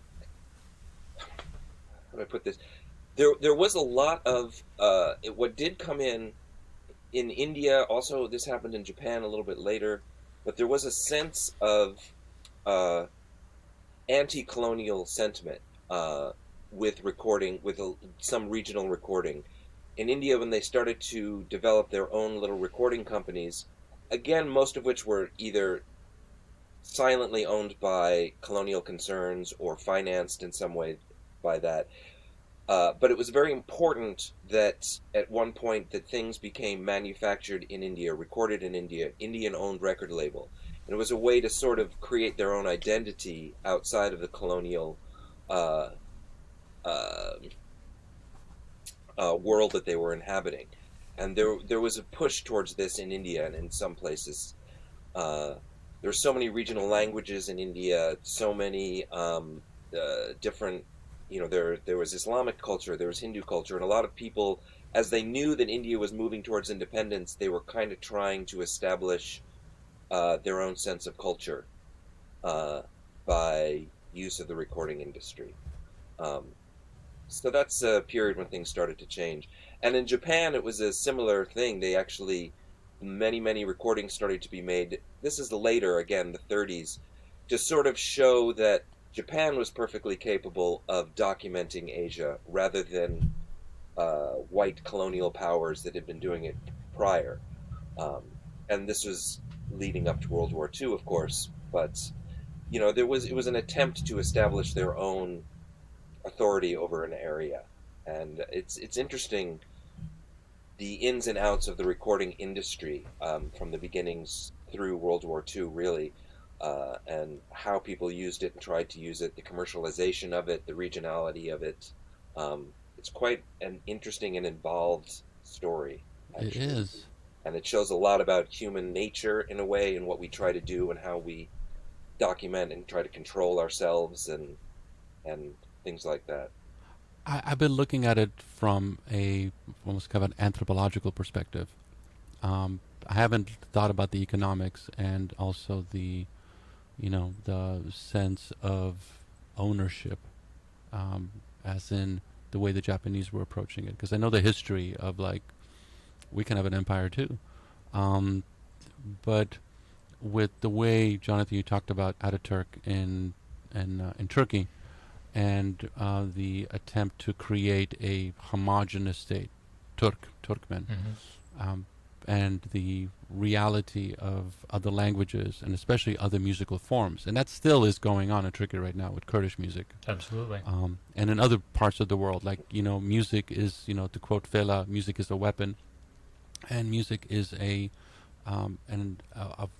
B: I put this? There was a lot of what did come in India. Also, this happened in Japan a little bit later, but there was a sense of anti-colonial sentiment with recording, with some regional recording. In India, when they started to develop their own little recording companies, again, most of which were either silently owned by colonial concerns or financed in some way by that. But it was very important that at one point that things became manufactured in India, recorded in India, Indian-owned record label. And it was a way to sort of create their own identity outside of the colonial world that they were inhabiting. And there was a push towards this in India, and in some places. There's so many regional languages in India, so many different... there was Islamic culture, there was Hindu culture, and a lot of people, as they knew that India was moving towards independence, they were kind of trying to establish their own sense of culture by use of the recording industry. So that's a period when things started to change. And in Japan, it was a similar thing. They actually, many recordings started to be made. This is later, again, the 30s, to sort of show that Japan was perfectly capable of documenting Asia rather than white colonial powers that had been doing it prior. And this was leading up to World War II, of course. but it was an attempt to establish their own authority over an area, and it's interesting the ins and outs of the recording industry, from the beginnings through World War II, really, and how people used it and tried to use it, the commercialization of it, the regionality of it. It's quite an interesting and involved story, actually.
A: It is.
B: And it shows a lot about human nature in a way, and what we try to do and how we document and try to control ourselves and things like that.
A: I've been looking at it from a almost kind of an anthropological perspective. I haven't thought about the economics and also the sense of ownership, as in the way the Japanese were approaching it. Because I know the history of, like, we can have an empire too. But with the way, Jonathan, you talked about Ataturk in Turkey, and the attempt to create a homogenous state, Turkmen, and the reality of other languages and especially other musical forms. And that still is going on in Turkey right now with Kurdish music.
C: Absolutely.
A: And in other parts of the world, like, music is, to quote Fela, music is a weapon, and music is a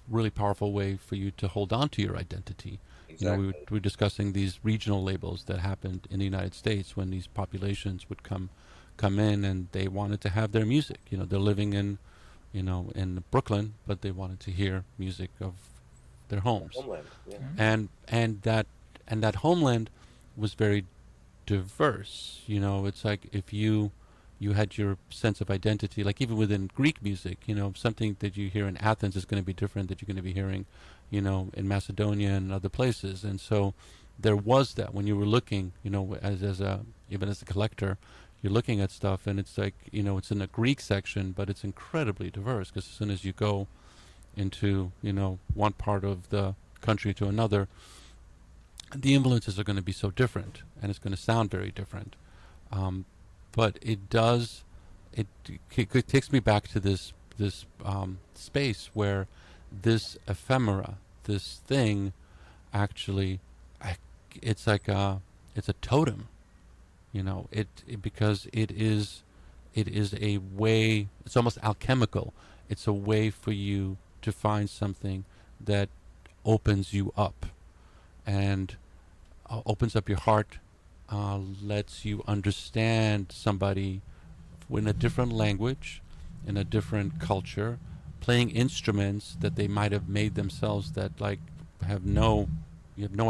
A: really powerful way for you to hold on to your identity.
B: Exactly.
A: We were discussing these regional labels that happened in the United States when these populations would come in and they wanted to have their music. They're living in Brooklyn, but they wanted to hear music of their homes.
B: Homeland, yeah.
A: And that homeland was very diverse. It's like if you had your sense of identity, like even within Greek music, something that you hear in Athens is going to be different that you're going to be hearing, in Macedonia and other places. And so there was that when you were looking, even as a collector, you're looking at stuff and it's like, it's in the Greek section, but it's incredibly diverse because as soon as you go into, one part of the country to another, the influences are going to be so different and it's going to sound very different. But it takes me back to this space where this ephemera, this thing, actually, it's like it's a totem, because it is a way. It's almost alchemical. It's a way for you to find something that opens you up, and opens up your heart. Lets you understand somebody in a different language, in a different culture, playing instruments that they might have made themselves that you have no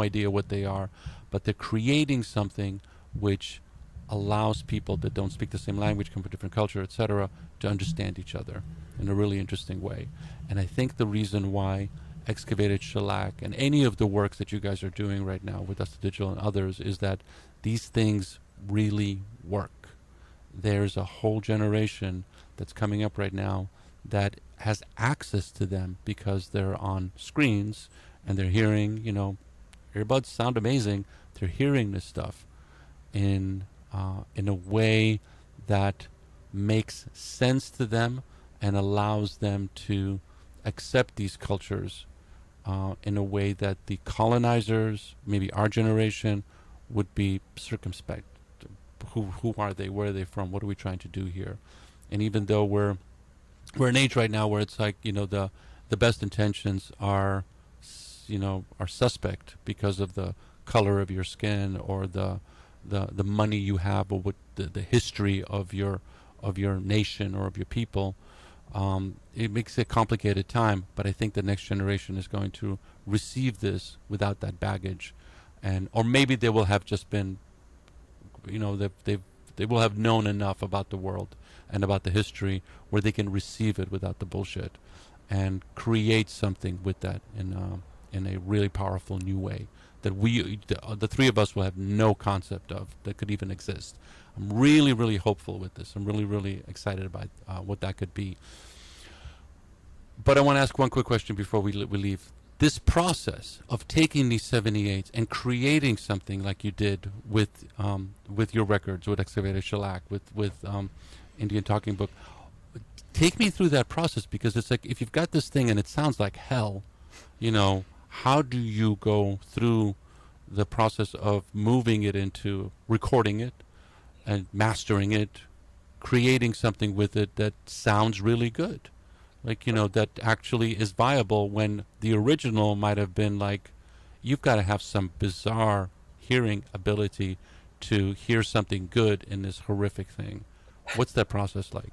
A: idea what they are, but they're creating something which allows people that don't speak the same language, come from a different culture, etc., to understand each other in a really interesting way. And I think the reason why Excavated Shellac and any of the works that you guys are doing right now with Dusty Digital and others is that these things really work. There's a whole generation that's coming up right now that has access to them because they're on screens and they're hearing, earbuds sound amazing. They're hearing this stuff in a way that makes sense to them and allows them to accept these cultures in a way that the colonizers, maybe our generation, would be circumspect. Who are they? Where are they from? What are we trying to do here? And even though we're an age right now where it's like, the best intentions are suspect because of the color of your skin or the money you have or what the history of your nation or of your people. It makes it a complicated time, but I think the next generation is going to receive this without that baggage, or maybe they will have just been, they will have known enough about the world and about the history where they can receive it without the bullshit, and create something with that in a really powerful new way that the three of us will have no concept of that could even exist. I'm really, really hopeful with this. I'm really, really excited about what that could be. But I want to ask one quick question before we leave. This process of taking these 78s and creating something like you did with your records, with Excavated Shellac, with Indian Talking Book, take me through that process, because it's like if you've got this thing and it sounds like hell, how do you go through the process of moving it into recording it and mastering it, creating something with it that sounds really good? Like, that actually is viable when the original might have been like, you've got to have some bizarre hearing ability to hear something good in this horrific thing. What's that process like?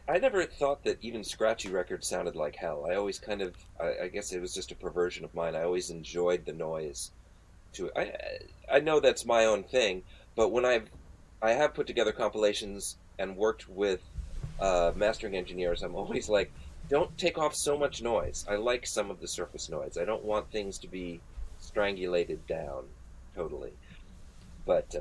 B: I never thought that even scratchy records sounded like hell. I always kind of, I guess it was just a perversion of mine. I always enjoyed the noise. I know that's my own thing, but when I have put together compilations and worked with mastering engineers, I'm always like, don't take off so much noise. I like some of the surface noise. I don't want things to be strangulated down totally. But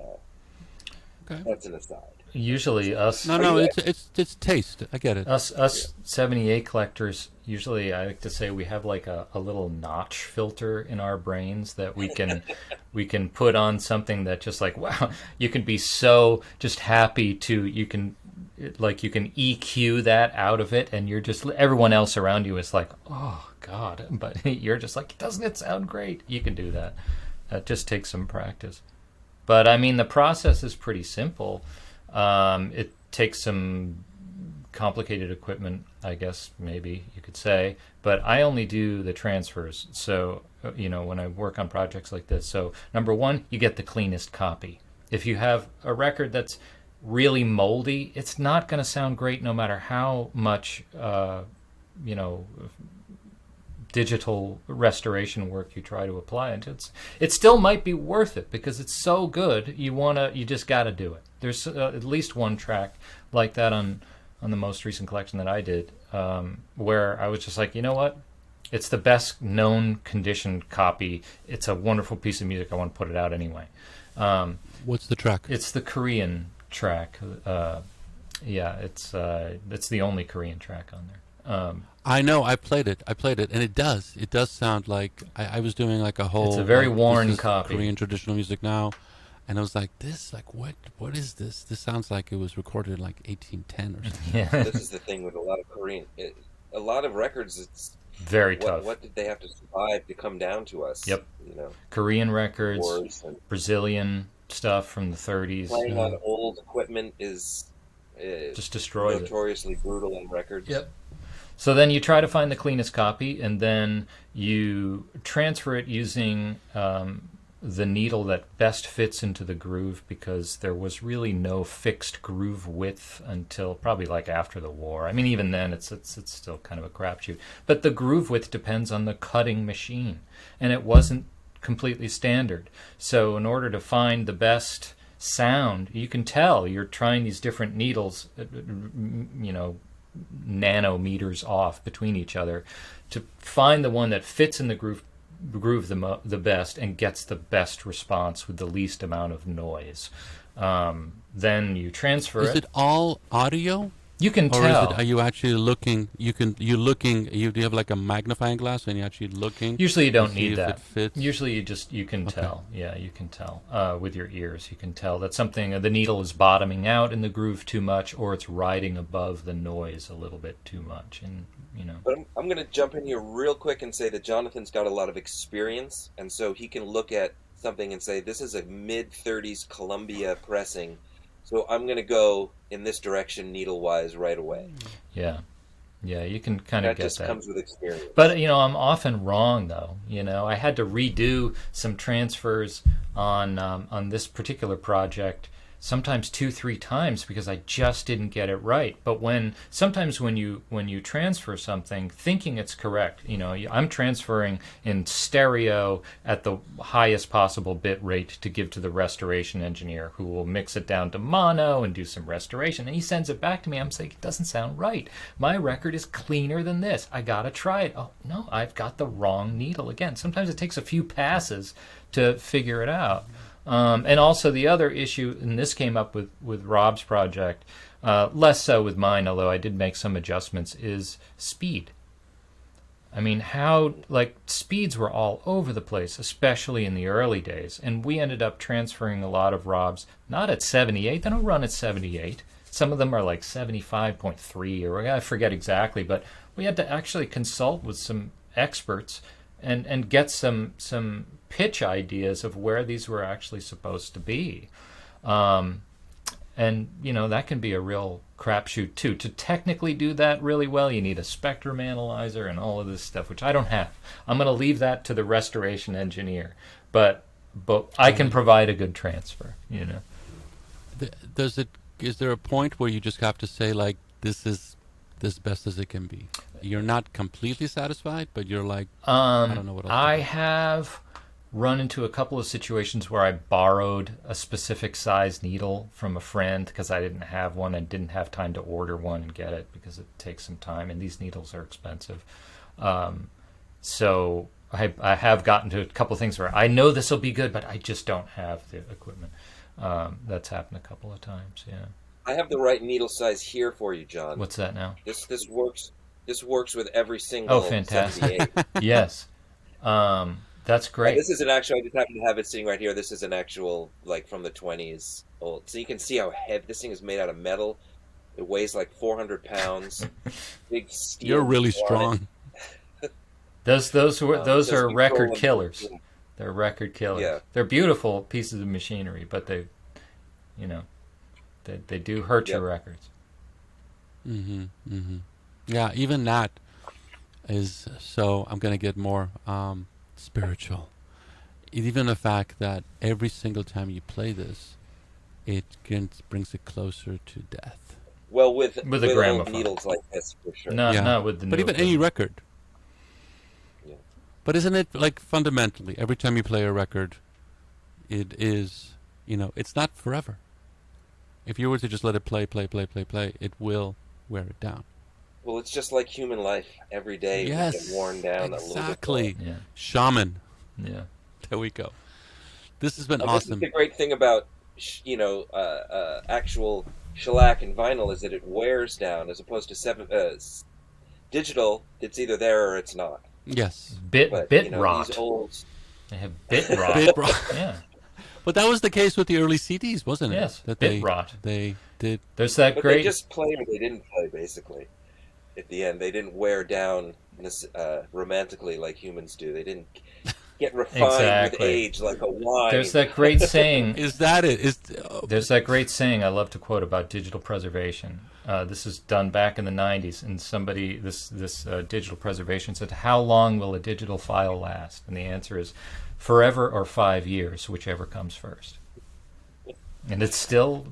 A: Okay.
B: that's an aside.
C: Usually us.
A: No, it's taste. I get it.
C: Us 78 collectors, usually I like to say we have like a little notch filter in our brains that we can put on something that just like, wow, you can be so just happy you can EQ that out of it, and you're just, everyone else around you is like, oh God, but you're just like, doesn't it sound great? You can do that. That just takes some practice. But I mean, the process is pretty simple. It takes some complicated equipment, I guess, maybe you could say, but I only do the transfers. So, when I work on projects like this, so number one, you get the cleanest copy. If you have a record that's really moldy, it's not going to sound great no matter how much, digital restoration work you try to apply it still might be worth it because it's so good. You just got to do it. There's at least one track like that on the most recent collection that I did, where I was just like, you know what? It's the best known conditioned copy. It's a wonderful piece of music. I want to put it out anyway.
A: What's the track?
C: It's the Korean track. It's the only Korean track on there.
A: I know. I played it, and it does sound like I was doing like a whole.
C: It's a very worn
A: this is
C: copy.
A: Korean traditional music now, and I was like, what is this? This sounds like it was recorded in like 1810 or something.
C: Yeah.
B: This is the thing with a lot of a lot of records. It's
C: very tough.
B: What did they have to survive to come down to us?
C: Yep. Korean records, Brazilian stuff from the 30s.
B: Playing on old equipment is
C: just destroys
B: notoriously brutal on records.
C: Yep. So then you try to find the cleanest copy, and then you transfer it using the needle that best fits into the groove, because there was really no fixed groove width until probably like after the war. I mean, even then, it's still kind of a crapshoot. But the groove width depends on the cutting machine, and it wasn't completely standard. So in order to find the best sound, you can tell you're trying these different needles, nanometers off between each other to find the one that fits in the groove the best and gets the best response with the least amount of noise. Then you transfer it.
A: Is it all audio?
C: You can
A: or
C: tell.
A: Are you actually looking? Do you have like a magnifying glass and you're actually looking?
C: Usually you don't need
A: that.
C: that.
A: It fits?
C: Usually you can tell. Yeah, you can tell with your ears. You can tell that the needle is bottoming out in the groove too much, or it's riding above the noise a little bit too much. And
B: But I'm going to jump in here real quick and say that Jonathan's got a lot of experience, and so he can look at something and say, this is a mid-30s Columbia pressing, so I'm going to go in this direction needle-wise right away.
C: Yeah, you can kind of get that. That
B: just comes with experience.
C: But, I'm often wrong, though. I had to redo some transfers on this particular project, sometimes 2-3 times, because I just didn't get it right. But sometimes when you transfer something thinking it's correct, I'm transferring in stereo at the highest possible bit rate to give to the restoration engineer, who will mix it down to mono and do some restoration, and he sends it back to me. I'm saying, it doesn't sound right. My record is cleaner than this. I gotta try it. Oh no, I've got the wrong needle again. Sometimes it takes a few passes to figure it out. And also the other issue, and this came up with Rob's project, less so with mine, although I did make some adjustments, is speed. I mean, speeds were all over the place, especially in the early days. And we ended up transferring a lot of Rob's, not at 78, they don't run at 78. Some of them are like 75.3, or I forget exactly, but we had to actually consult with some experts and get some pitch ideas of where these were actually supposed to be. And, that can be a real crapshoot, too. To technically do that really well, you need a spectrum analyzer and all of this stuff, which I don't have. I'm going to leave that to the restoration engineer. But I can provide a good transfer,
A: Is there a point where you just have to say, like, this is as best as it can be? You're not completely satisfied, but you're like, I don't know what else
C: I
A: to do.
C: have run into a couple of situations where I borrowed a specific size needle from a friend because I didn't have one and didn't have time to order one and get it because it takes some time, and these needles are expensive. So I have gotten to a couple of things where I know this will be good, but I just don't have the equipment. That's happened a couple of times, yeah.
B: I have the right needle size here for you, John.
C: What's that now?
B: This works. This works with every single.
C: Oh, fantastic!
B: 78.
C: Yes, that's great.
B: This is an actual. I just happen to have it sitting right here. This is an actual, like, from the 20s old. So you can see how heavy this thing is made out of metal. It weighs like 400 pounds. Big steel.
A: You're really strong.
C: Those are record killers.
B: And
C: They're record killers.
B: Yeah.
C: They're beautiful pieces of machinery, but they do hurt your records.
A: Yeah, even that is so. I'm gonna get more spiritual. Even the fact that every single time you play this, it brings it closer to death.
B: Well, with
C: a
B: old
C: gramophone.
B: needles like this, for sure.
C: Not with the.
A: But
C: new
A: even any record.
B: Yeah.
A: But isn't it like fundamentally every time you play a record, it is it's not forever. If you were to just let it play, it will wear it down.
B: Well, it's just like human life. Every day we get worn down
A: exactly.
B: a little bit.
C: Yeah.
A: Shaman.
C: Yeah.
A: There we go. This has been
B: This
A: awesome.
B: is the great thing about actual shellac and vinyl is that it wears down, as opposed to digital. It's either there or it's not.
A: Yes.
C: Bit rot.
B: These old.
C: They have bit rot.
A: Bit rot.
C: Yeah.
A: But that was the case with the early CDs, wasn't it?
C: Yes.
A: That
C: Bit rot.
A: They did.
C: There's that
B: But
C: great.
B: they just play or they didn't play, basically. At the end, they didn't wear down romantically like humans do. They didn't get refined with
C: Exactly.
B: age like a wine.
C: There's that great saying.
A: Is that it?
C: There's that great saying I love to quote about digital preservation. This is done back in the 90s, and somebody, this digital preservation said, how long will a digital file last? And the answer is forever or 5 years, whichever comes first. And it's still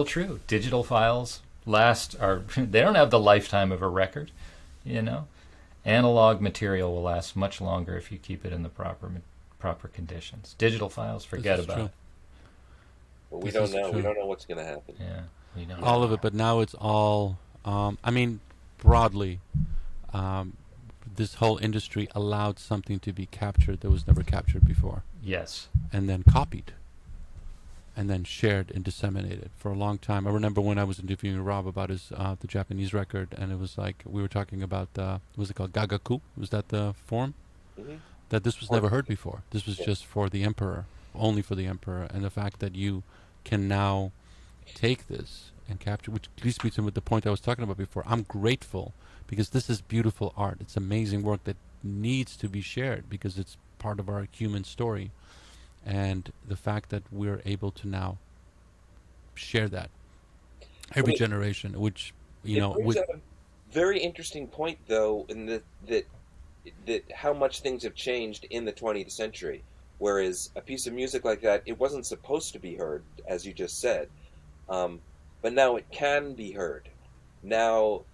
C: true. Digital files they don't have the lifetime of a record, Analog material will last much longer if you keep it in the proper conditions. Digital files, forget about it.
B: Well, we
A: This
B: don't
A: is
B: know.
A: true.
B: We don't know what's going to happen.
C: Yeah, we don't
A: All
C: know.
A: of it, but now it's all. Broadly, this whole industry allowed something to be captured that was never captured before,
C: Yes.
A: and then copied, and then shared and disseminated for a long time. I remember when I was interviewing Rob about his the Japanese record, and it was like we were talking about what was it called, Gagaku? Was that the form?
B: Mm-hmm.
A: That this was never heard before. This was just for the emperor, only for the emperor, and the fact that you can now take this and capture, which leads me to the point I was talking about before. I'm grateful because this is beautiful art. It's amazing work that needs to be shared because it's part of our human story. And the fact that we're able to now share that every generation, which
B: It brings up a very interesting point, though, in that how much things have changed in the 20th century. Whereas a piece of music like that, it wasn't supposed to be heard, as you just said, but now it can be heard. Now,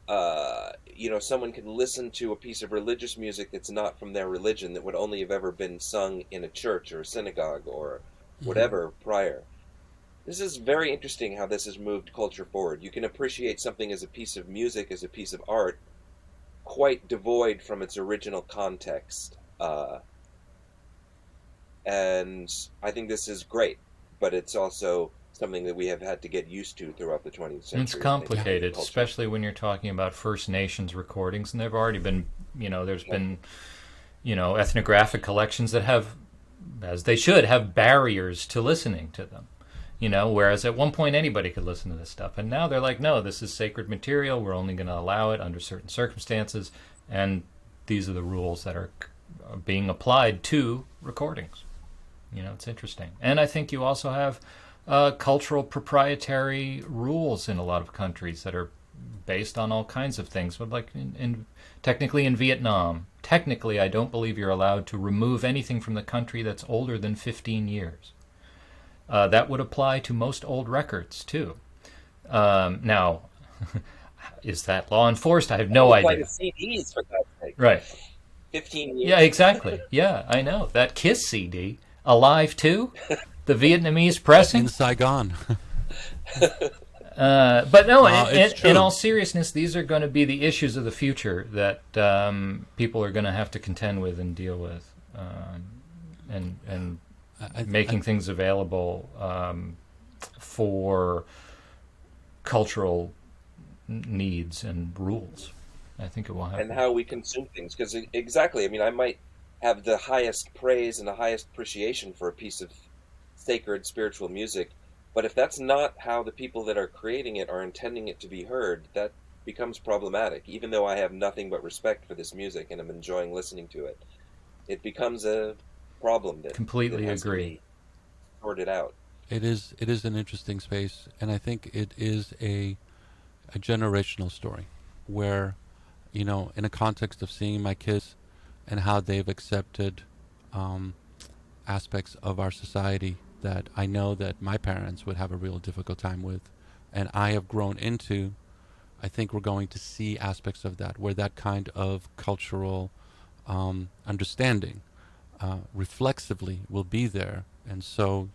B: someone can listen to a piece of religious music that's not from their religion, that would only have ever been sung in a church or a synagogue or whatever prior. This is very interesting how this has moved culture forward. You can appreciate something as a piece of music, as a piece of art, quite devoid from its original context. And I think this is great, but it's also something that we have had to get used to throughout the 20th century.
C: It's complicated, especially when you're talking about First Nations recordings, and they've already been, there's been, ethnographic collections that have, as they should, have barriers to listening to them. Whereas at one point anybody could listen to this stuff, and now they're like, no, this is sacred material. We're only going to allow it under certain circumstances, and these are the rules that are being applied to recordings. It's interesting. And I think you also have cultural proprietary rules in a lot of countries that are based on all kinds of things. But like technically in Vietnam, I don't believe you're allowed to remove anything from the country that's older than 15 years. That would apply to most old records too. Now, is that law enforced? I have no idea.
B: CDs, for God's sake.
C: Right.
B: 15 years.
C: Yeah, exactly. Yeah, I know. That Kiss CD, Alive 2, the Vietnamese pressing.
A: In Saigon.
C: But no, in all seriousness, these are going to be the issues of the future that people are going to have to contend with and deal with, and making things available for cultural needs and rules. I think it will happen.
B: And how we consume things. Because exactly, I mean, I might have the highest praise and the highest appreciation for a piece of sacred spiritual music, but if that's not how the people that are creating it are intending it to be heard, that becomes problematic. Even though I have nothing but respect for this music and I'm enjoying listening to it, it becomes a problem that
C: completely
B: that has
C: agree.
B: To be sorted out.
A: It is an interesting space, and I think it is a generational story where, in a context of seeing my kids and how they've accepted aspects of our society that I know that my parents would have a real difficult time with, and I have grown into, I think we're going to see aspects of that where that kind of cultural understanding reflexively will be there. And so,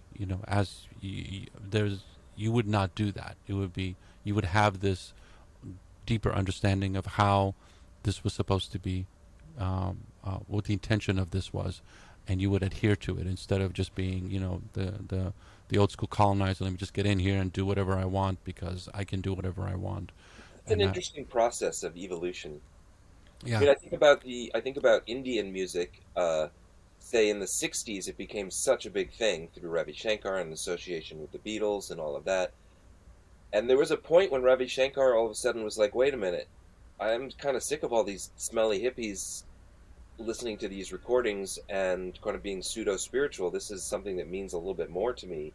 A: as you would not do that. It would be, you would have this deeper understanding of how this was supposed to be, what the intention of this was, and you would adhere to it instead of just being, the old school colonizer. Let me just get in here and do whatever I want because I can do whatever I want.
B: It's an interesting process of evolution.
A: Yeah.
B: I mean, I think about Indian music. Say in the 60s, it became such a big thing through Ravi Shankar and association with the Beatles and all of that. And there was a point when Ravi Shankar all of a sudden was like, wait a minute, I'm kind of sick of all these smelly hippies listening to these recordings and kind of being pseudo-spiritual. This is something that means a little bit more to me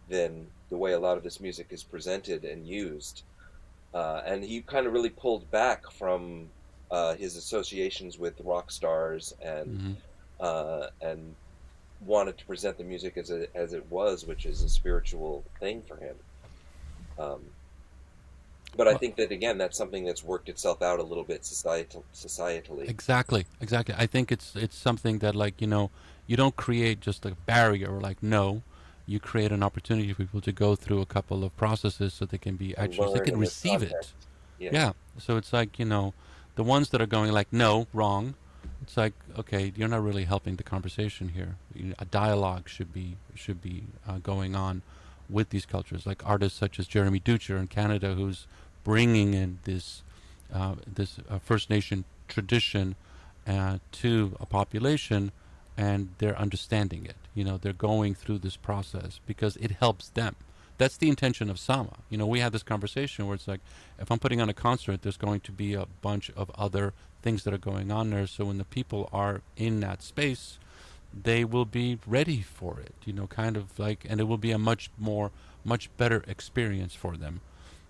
B: than the way a lot of this music is presented and used. And he kind of really pulled back from his associations with rock stars and wanted to present the music as it was, which is a spiritual thing for him. But I think that, again, that's something that's worked itself out a little bit societally.
A: Exactly. I think it's something that, like, you don't create just a barrier or like, no, you create an opportunity for people to go through a couple of processes so they can be actually, they can receive it. Yeah. So it's like, the ones that are going like, no, wrong. It's like, okay, you're not really helping the conversation here. A dialogue should be going on with these cultures, like artists such as Jeremy Ducher in Canada, who's bringing in this First Nation tradition to a population, and they're understanding it. They're going through this process because it helps them. That's the intention of Sama. We had this conversation where it's like, if I'm putting on a concert, there's going to be a bunch of other things that are going on there. So when the people are in that space, they will be ready for it, kind of like, and it will be a much better experience for them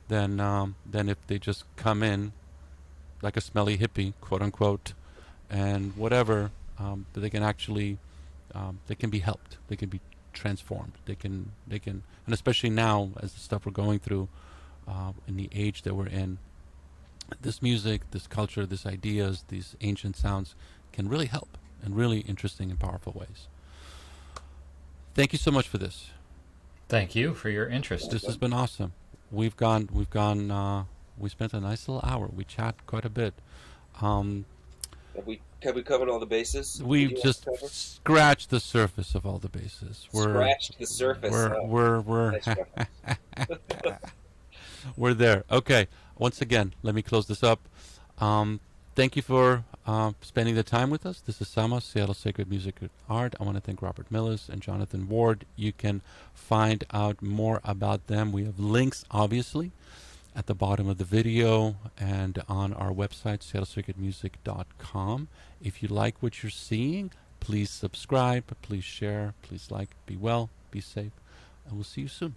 A: than if they just come in like a smelly hippie, quote unquote, and whatever. But they can actually, they can be helped. They can be transformed. They can, and especially now as the stuff we're going through, in the age that we're in, this music, this culture, these ideas, these ancient sounds can really help in really interesting and powerful ways. Thank you so much for this.
C: Thank you for your interest.
A: This has been awesome. We spent a nice little hour. We chat quite a bit.
B: Have we covered all the bases?
A: We've just scratched the surface of all the bases.
B: Scratched the surface.
A: We're there. Okay. Once again, let me close this up. Thank you for spending the time with us. This is Sama, Seattle Sacred Music and Art. I want to thank Robert Millis and Jonathan Ward. You can find out more about them. We have links, obviously, at the bottom of the video and on our website, seattlecircuitmusic.com. If you like what you're seeing, please subscribe, please share, please like, be well, be safe, and we'll see you soon.